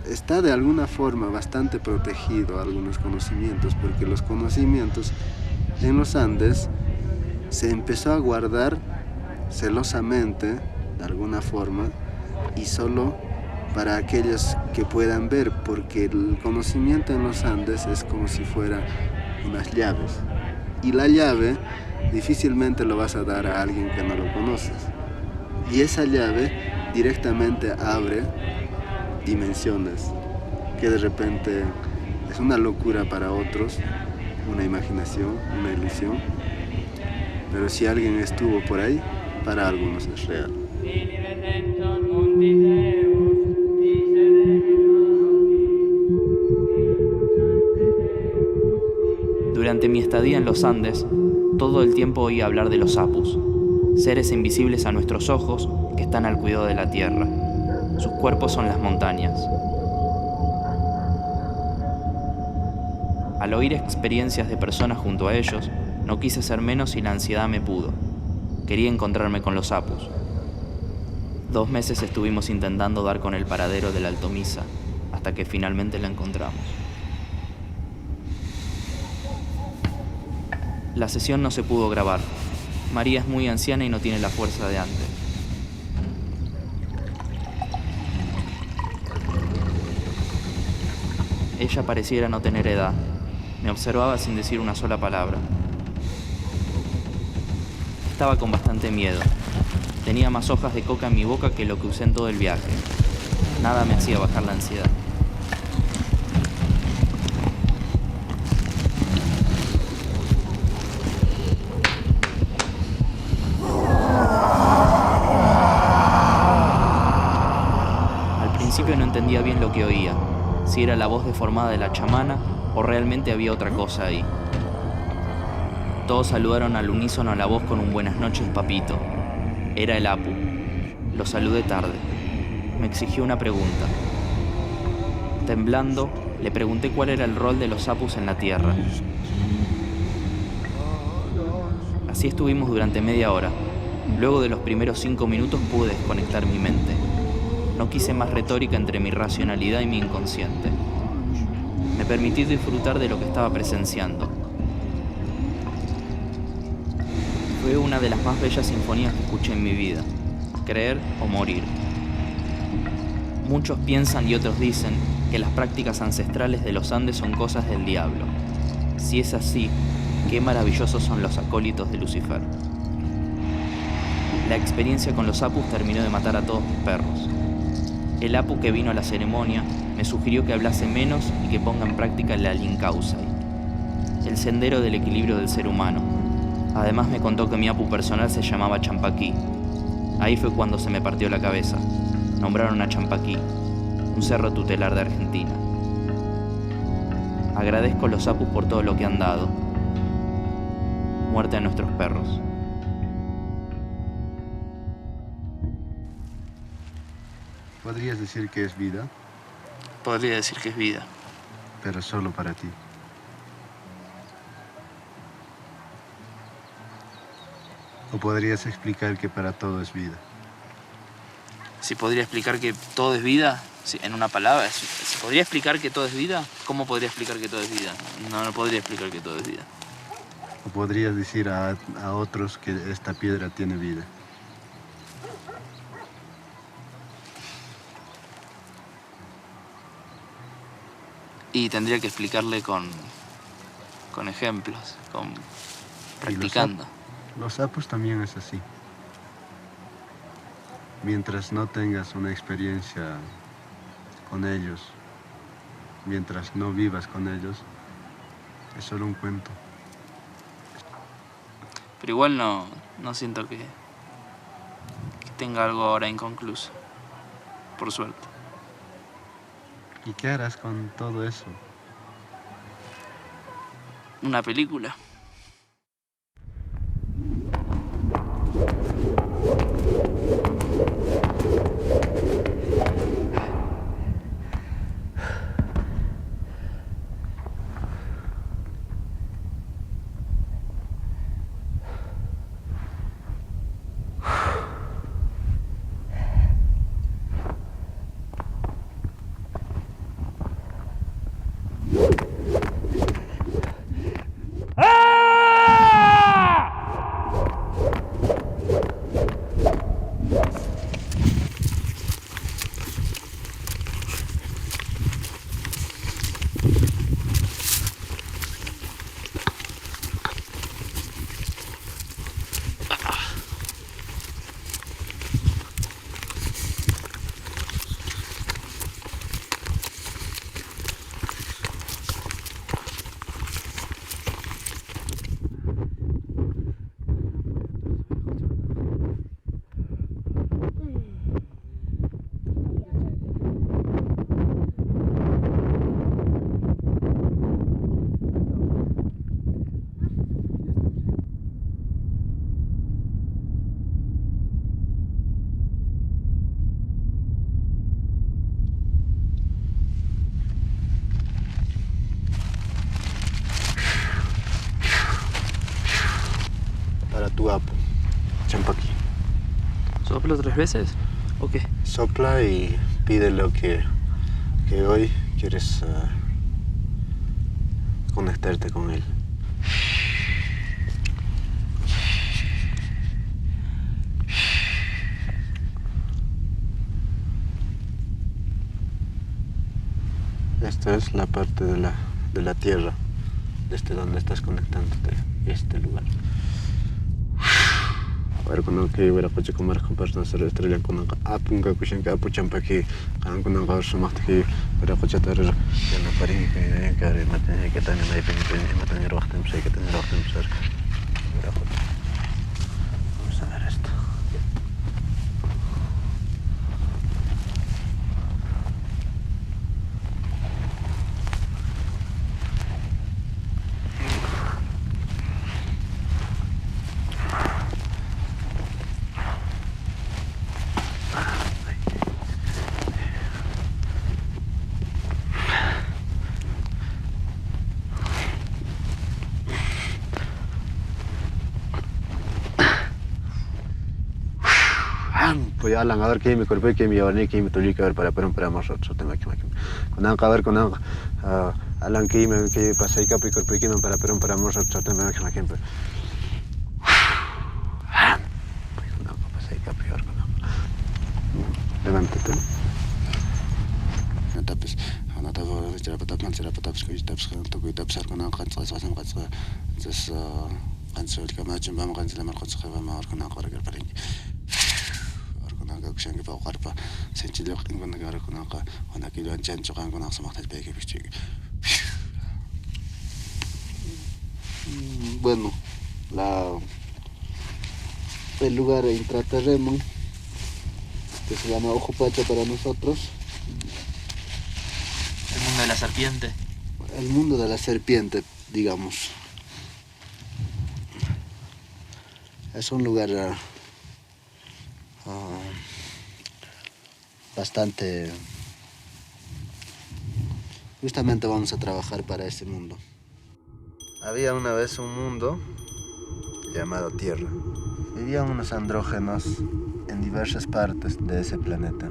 S2: Está de alguna forma bastante protegido algunos conocimientos, porque los conocimientos en los Andes se empezó a guardar celosamente, de alguna forma, y solo para aquellos que puedan ver, porque el conocimiento en los Andes es como si fuera unas llaves. Y la llave difícilmente lo vas a dar a alguien que no lo conoces. Y esa llave directamente abre dimensiones que de repente es una locura para otros, una imaginación, una ilusión. Pero si alguien estuvo por ahí, para algunos es real.
S1: Durante mi estadía en los Andes, todo el tiempo oía hablar de los apus, seres invisibles a nuestros ojos que están al cuidado de la tierra. Sus cuerpos son las montañas. Al oír experiencias de personas junto a ellos, no quise ser menos y la ansiedad me pudo. Quería encontrarme con los apus. 2 meses estuvimos intentando dar con el paradero de la Altomisa, hasta que finalmente la encontramos. La sesión no se pudo grabar. María es muy anciana y no tiene la fuerza de antes. Ella pareciera no tener edad. Me observaba sin decir una sola palabra. Estaba con bastante miedo. Tenía más hojas de coca en mi boca que lo que usé en todo el viaje. Nada me hacía bajar la ansiedad. Al principio no entendía bien lo que oía, si era la voz deformada de la chamana o realmente había otra cosa ahí. Todos saludaron al unísono a la voz con un buenas noches, papito. Era el apu. Lo saludé tarde. Me exigió una pregunta. Temblando, le pregunté cuál era el rol de los apus en la tierra. Así estuvimos durante media hora. Luego de los primeros 5 minutos pude desconectar mi mente. No quise más retórica entre mi racionalidad y mi inconsciente. Me permití disfrutar de lo que estaba presenciando. Fue una de las más bellas sinfonías que escuché en mi vida. Creer o morir. Muchos piensan y otros dicen que las prácticas ancestrales de los Andes son cosas del diablo. Si es así, qué maravillosos son los acólitos de Lucifer. La experiencia con los apus terminó de matar a todos mis perros. El apu que vino a la ceremonia me sugirió que hablase menos y que ponga en práctica la Linkausai, el sendero del equilibrio del ser humano. Además me contó que mi apu personal se llamaba Champaquí. Ahí fue cuando se me partió la cabeza. Nombraron a Champaquí, un cerro tutelar de Argentina. Agradezco a los apus por todo lo que han dado. Muerte a nuestros perros.
S2: ¿Podrías decir que es vida?
S1: Podría decir que es vida.
S2: Pero solo para ti. ¿O podrías explicar que para todo es vida?
S1: Si podría explicar que todo es vida, sí, en una palabra, si podría explicar que todo es vida, ¿cómo podría explicar que todo es vida? No podría explicar que todo es vida.
S2: ¿O podrías decir a otros que esta piedra tiene vida?
S1: Y tendría que explicarle con ejemplos, practicando.
S2: Los apus también es así. Mientras no tengas una experiencia con ellos, mientras no vivas con ellos, es solo un cuento.
S1: Pero igual no siento que tenga algo ahora inconcluso, por suerte.
S2: ¿Y qué harás con todo eso?
S1: Una película.
S6: ¡Ah!
S5: tu apu, Champaqui.
S1: ¿Soplo 3 veces? ¿O qué?
S5: Sopla y pide lo que hoy quieres conectarte con él. Esta es la parte de la tierra, desde donde estás conectándote, este lugar. A ver, cuando que hubiera coche comer con personas estrella con apunga kushen que apuchan pa que con un gaur sumacht que hubiera coche tarer ya no parin que haré mate que también hay pen mate rohtem sei que tener rohtem ser hubiera coche. Vamos a ver esto. Pues Alan, a ver qué me corpé, que me llevaría, que me tuve que ver para más otro tema que con a ver con Alan que me que pasé capi corpé que me para más otro tema que me pues no pasé capi ahora con levántate. Tapes ana tava será patapes que tapes que tapes con kan entonces kanso que me achim vamos kanso la marco vamos ahora con ahora que para كشان كيف أقرب سنتي لقين كنا جاري كنا أنا كيلو أنجان شقان كنا أقسم أحتاج بيجي بيجي. Bueno, el lugar intraterreno que se llama Ojo Pacha para nosotros.
S1: ¿El mundo de la serpiente?
S5: El mundo de la serpiente, digamos. Es un lugar bastante... Justamente vamos a trabajar para ese mundo. Había una vez un mundo llamado Tierra. Vivían unos andrógenos en diversas partes de ese planeta.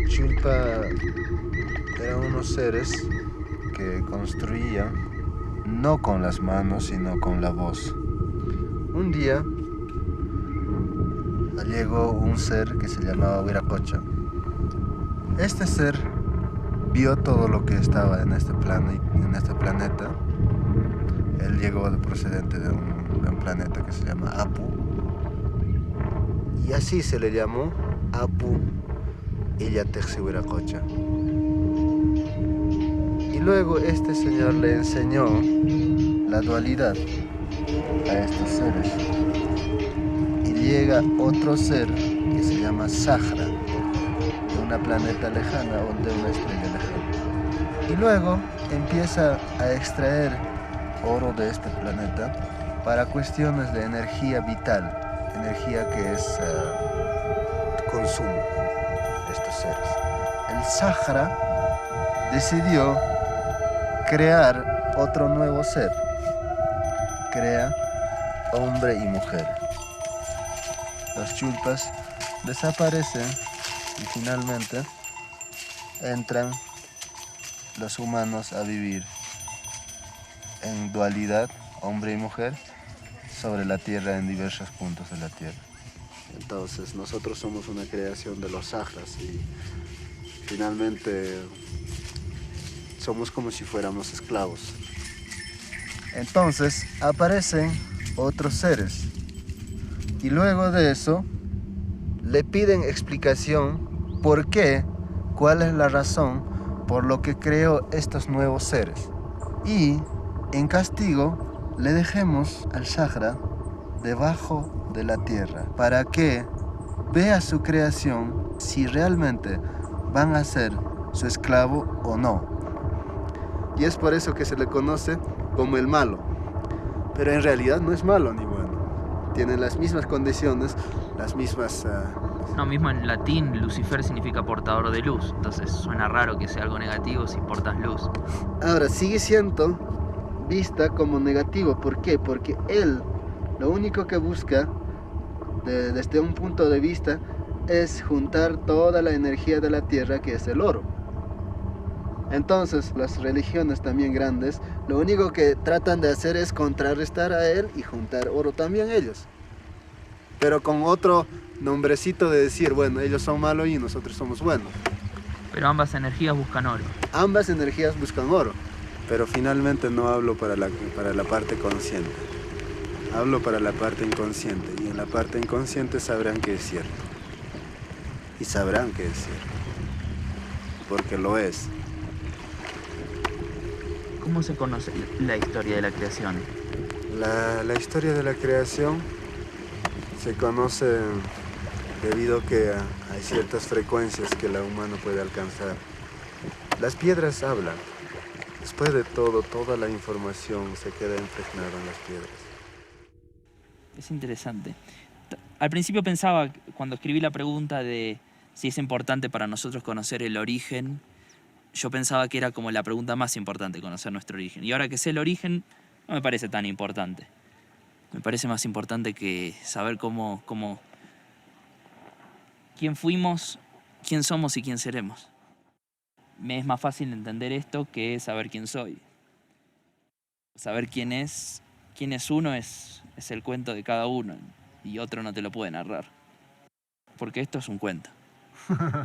S5: Chulpa eran unos seres que construían no con las manos, sino con la voz. Un día llegó un ser que se llamaba Huiracocha. Este ser vio todo lo que estaba en este planeta. Él llegó procedente de un planeta que se llama Apu. Y así se le llamó Apu Illantecsi Huiracocha. Y luego este señor le enseñó la dualidad a estos seres. Y llega otro ser que se llama Sahara, de una planeta lejana o de una estrella lejana. Y luego empieza a extraer oro de este planeta para cuestiones de energía vital, energía que es consumo de estos seres. El Sahara decidió crear otro nuevo ser. Crea hombre y mujer. Los chulpas desaparecen y finalmente entran los humanos a vivir en dualidad, hombre y mujer, sobre la tierra en diversos puntos de la tierra. Entonces nosotros somos una creación de los Saharas y finalmente somos como si fuéramos esclavos. Entonces aparecen otros seres y luego de eso le piden explicación por qué, cuál es la razón por lo que creó estos nuevos seres. Y en castigo le dejemos al Sahara debajo de la tierra para que vea su creación si realmente van a ser su esclavo o no. Y es por eso que se le conoce como el malo. Pero en realidad no es malo ni bueno. Tiene las mismas condiciones, las mismas...
S1: No, mismo en latín Lucifer significa portador de luz. Entonces suena raro que sea algo negativo si portas luz.
S5: Ahora, sigue siendo vista como negativo. ¿Por qué? Porque él lo único que busca, desde un punto de vista, es juntar toda la energía de la tierra, que es el oro. Entonces, las religiones también grandes, lo único que tratan de hacer es contrarrestar a él y juntar oro también ellos. Pero con otro nombrecito de decir, bueno, ellos son malos y nosotros somos buenos.
S1: Pero ambas energías buscan oro.
S5: Ambas energías buscan oro.
S2: Pero finalmente no hablo para la parte consciente. Hablo para la parte inconsciente. Y en la parte inconsciente sabrán que es cierto. Y sabrán que es cierto. Porque lo es.
S1: ¿Cómo se conoce la historia de la creación?
S2: La historia de la creación se conoce debido a que hay ciertas frecuencias que el humano puede alcanzar. Las piedras hablan. Después de todo, toda la información se queda impregnada en las piedras.
S1: Es interesante. Al principio pensaba, cuando escribí la pregunta de si es importante para nosotros conocer el origen, yo pensaba que era como la pregunta más importante, conocer nuestro origen. Y ahora que sé el origen, no me parece tan importante. Me parece más importante que saber quién fuimos, quién somos y quién seremos. Me es más fácil entender esto que saber quién soy. Saber quién es uno es el cuento de cada uno y otro no te lo puede narrar. Porque esto es un cuento.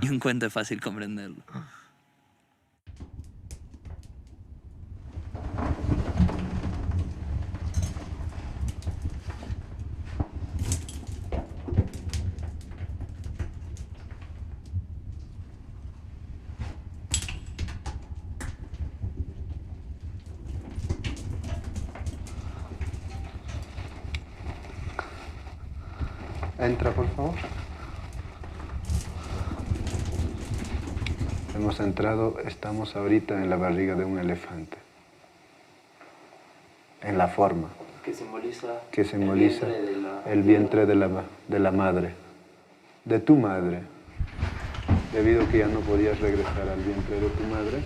S1: Y un cuento es fácil comprenderlo.
S2: Entra, por favor. Hemos entrado, estamos ahorita en la barriga de un elefante. En la forma. Que simboliza el vientre de la madre. De tu madre. Debido a que ya no podías regresar al vientre de tu madre,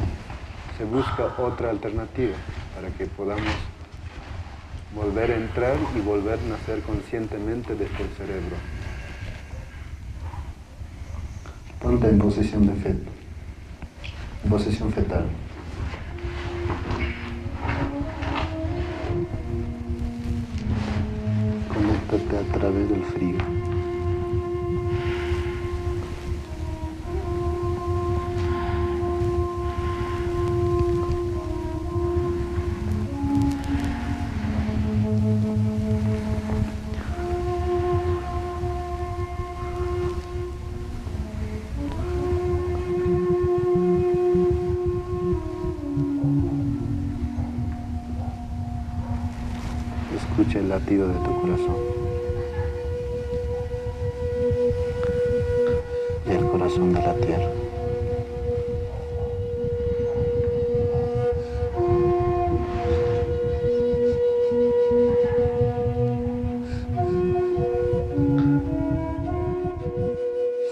S2: se busca otra alternativa para que podamos volver a entrar y volver a nacer conscientemente desde el cerebro. Ponte en posición de feto, en posición fetal. Conéctate a través del frío. Escucha el latido de tu corazón y el corazón de la tierra.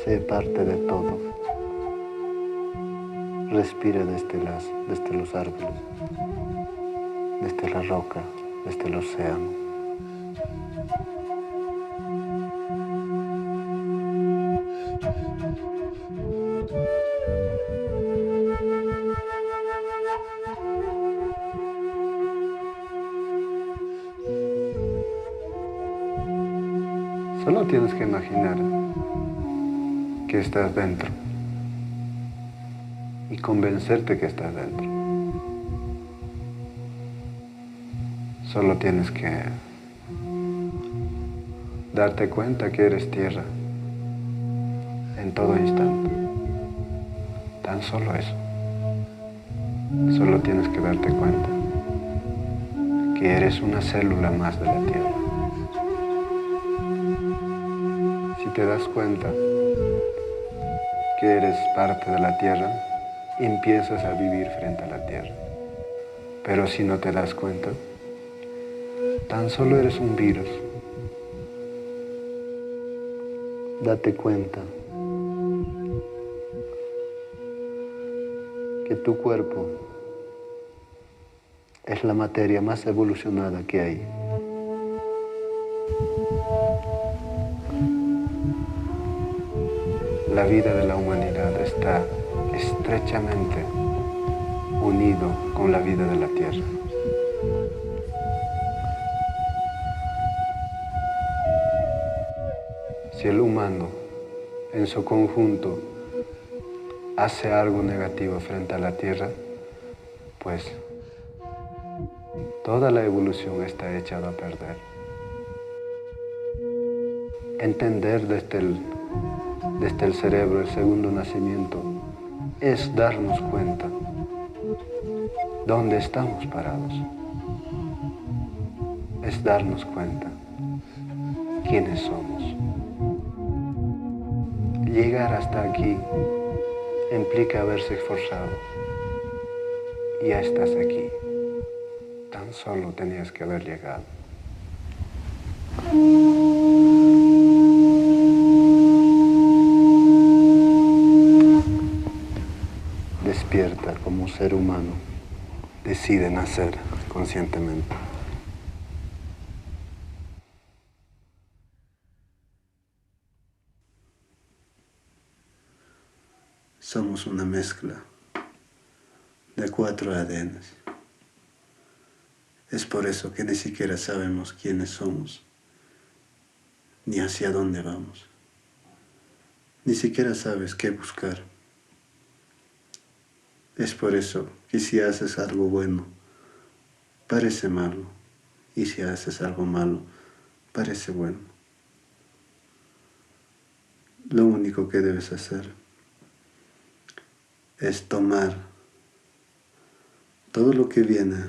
S2: Sé parte de todo. Respira desde los árboles, desde la roca, desde el océano. Solo tienes que imaginar que estás dentro y convencerte que estás dentro. Solo tienes que darte cuenta que eres tierra en todo instante. Tan solo eso. Solo tienes que darte cuenta que eres una célula más de la tierra. Si te das cuenta que eres parte de la tierra, empiezas a vivir frente a la tierra. Pero si no te das cuenta, tan solo eres un virus. Date cuenta que tu cuerpo es la materia más evolucionada que hay. la vida de la humanidad está estrechamente unido con la vida de la tierra. Si el humano en su conjunto hace algo negativo frente a la tierra, pues toda la evolución está echada a perder. Entender desde el cerebro el segundo nacimiento es darnos cuenta dónde estamos parados. Es darnos cuenta quiénes somos. Llegar hasta aquí implica haberse esforzado. Y ya estás aquí. Tan solo tenías que haber llegado. Despierta como ser humano. Decide nacer conscientemente. Somos una mezcla de 4 ADNs. Es por eso que ni siquiera sabemos quiénes somos, ni hacia dónde vamos. Ni siquiera sabes qué buscar. Es por eso que si haces algo bueno, parece malo, y si haces algo malo, parece bueno. Lo único que debes hacer es tomar todo lo que viene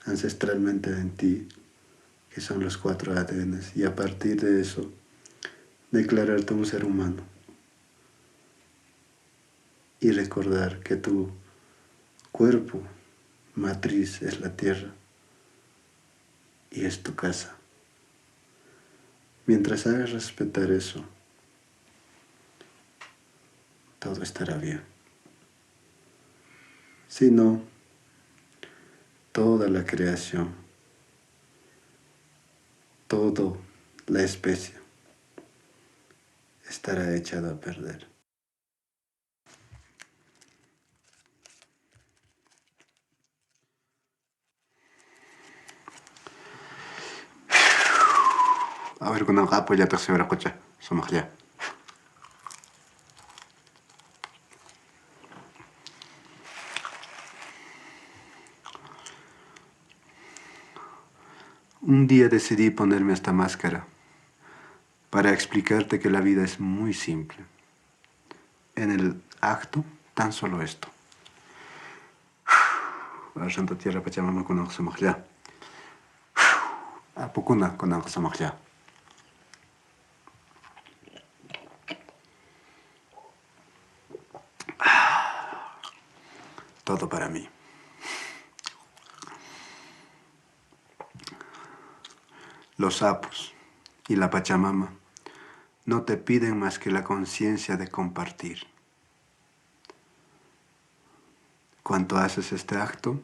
S2: ancestralmente en ti, que son los 4 ADNs, y a partir de eso, declararte un ser humano. Y recordar que tu cuerpo matriz es la tierra y es tu casa. Mientras hagas respetar eso, todo estará bien. Si no, toda la creación, toda la especie estará echada a perder. A ver, con el gapo ya te se verá coche. Somos ya. Un día decidí ponerme esta máscara para explicarte que la vida es muy simple. En el acto, tan solo esto. La Santa Tierra Pachamama con el somos ya. Apukuna con el somos ya. Todo para mí. Los sapos y la Pachamama no te piden más que la conciencia de compartir. Cuando haces este acto,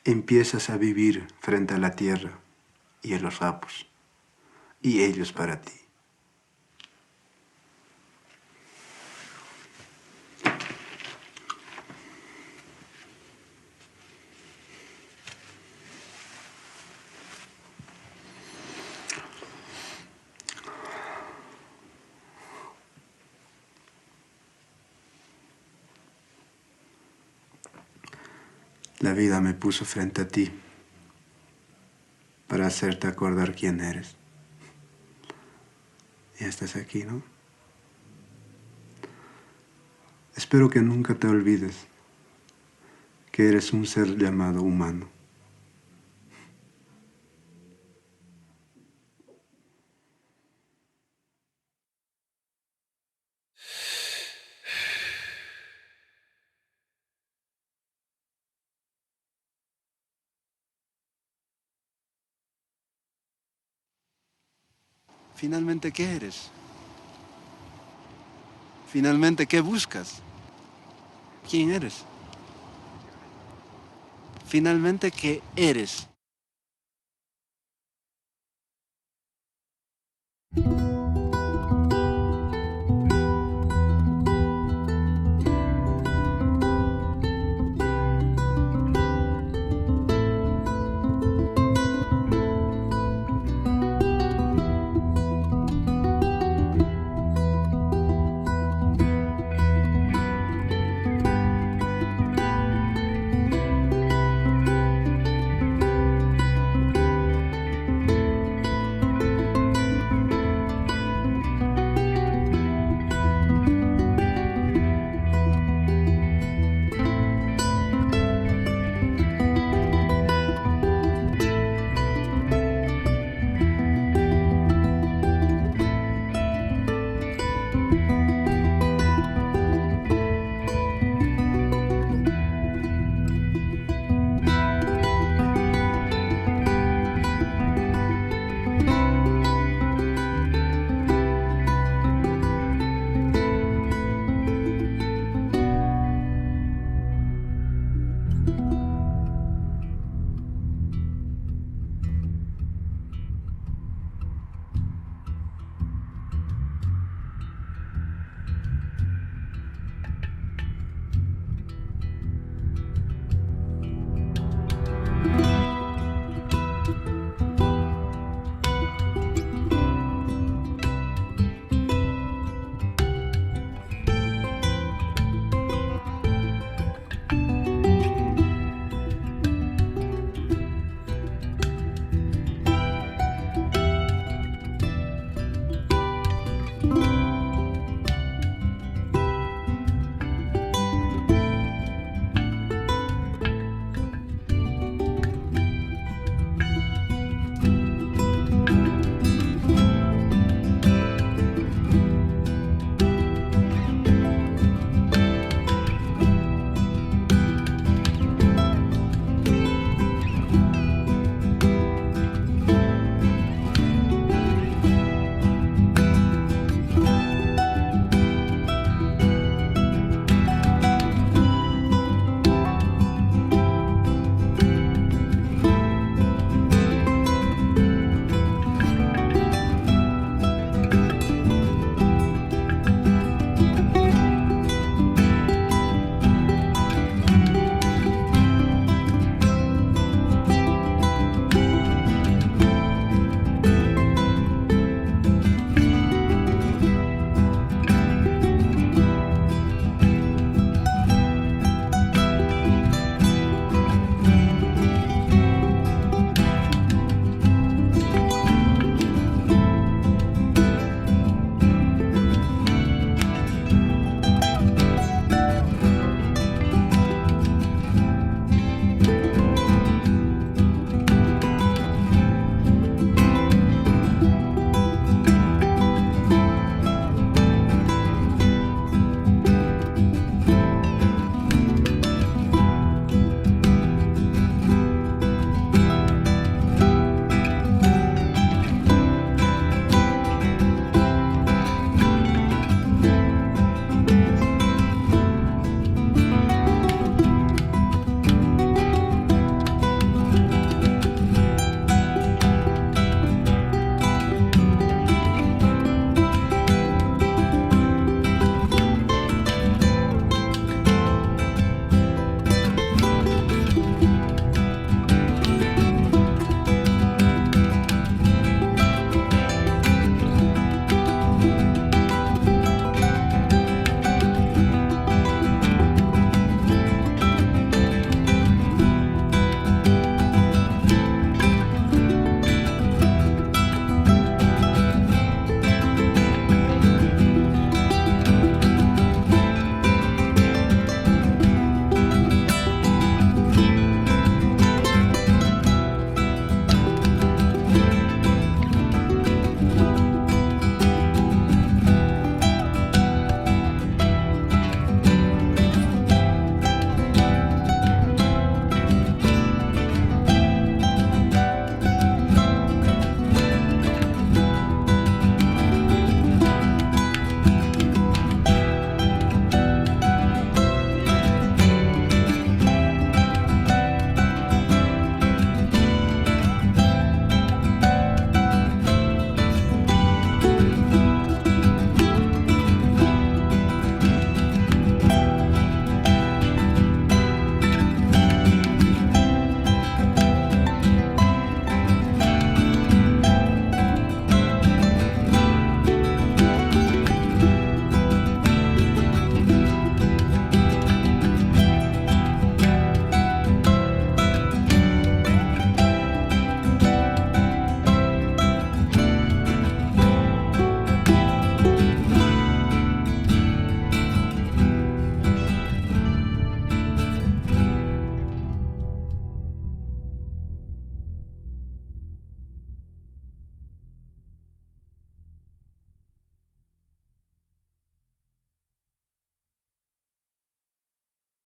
S2: empiezas a vivir frente a la tierra y a los sapos, y ellos para ti. La vida me puso frente a ti para hacerte acordar quién eres. Ya estás aquí, ¿no? Espero que nunca te olvides que eres un ser llamado humano. Finalmente, ¿qué eres? Finalmente, ¿qué buscas? ¿Quién eres? Finalmente, ¿qué eres?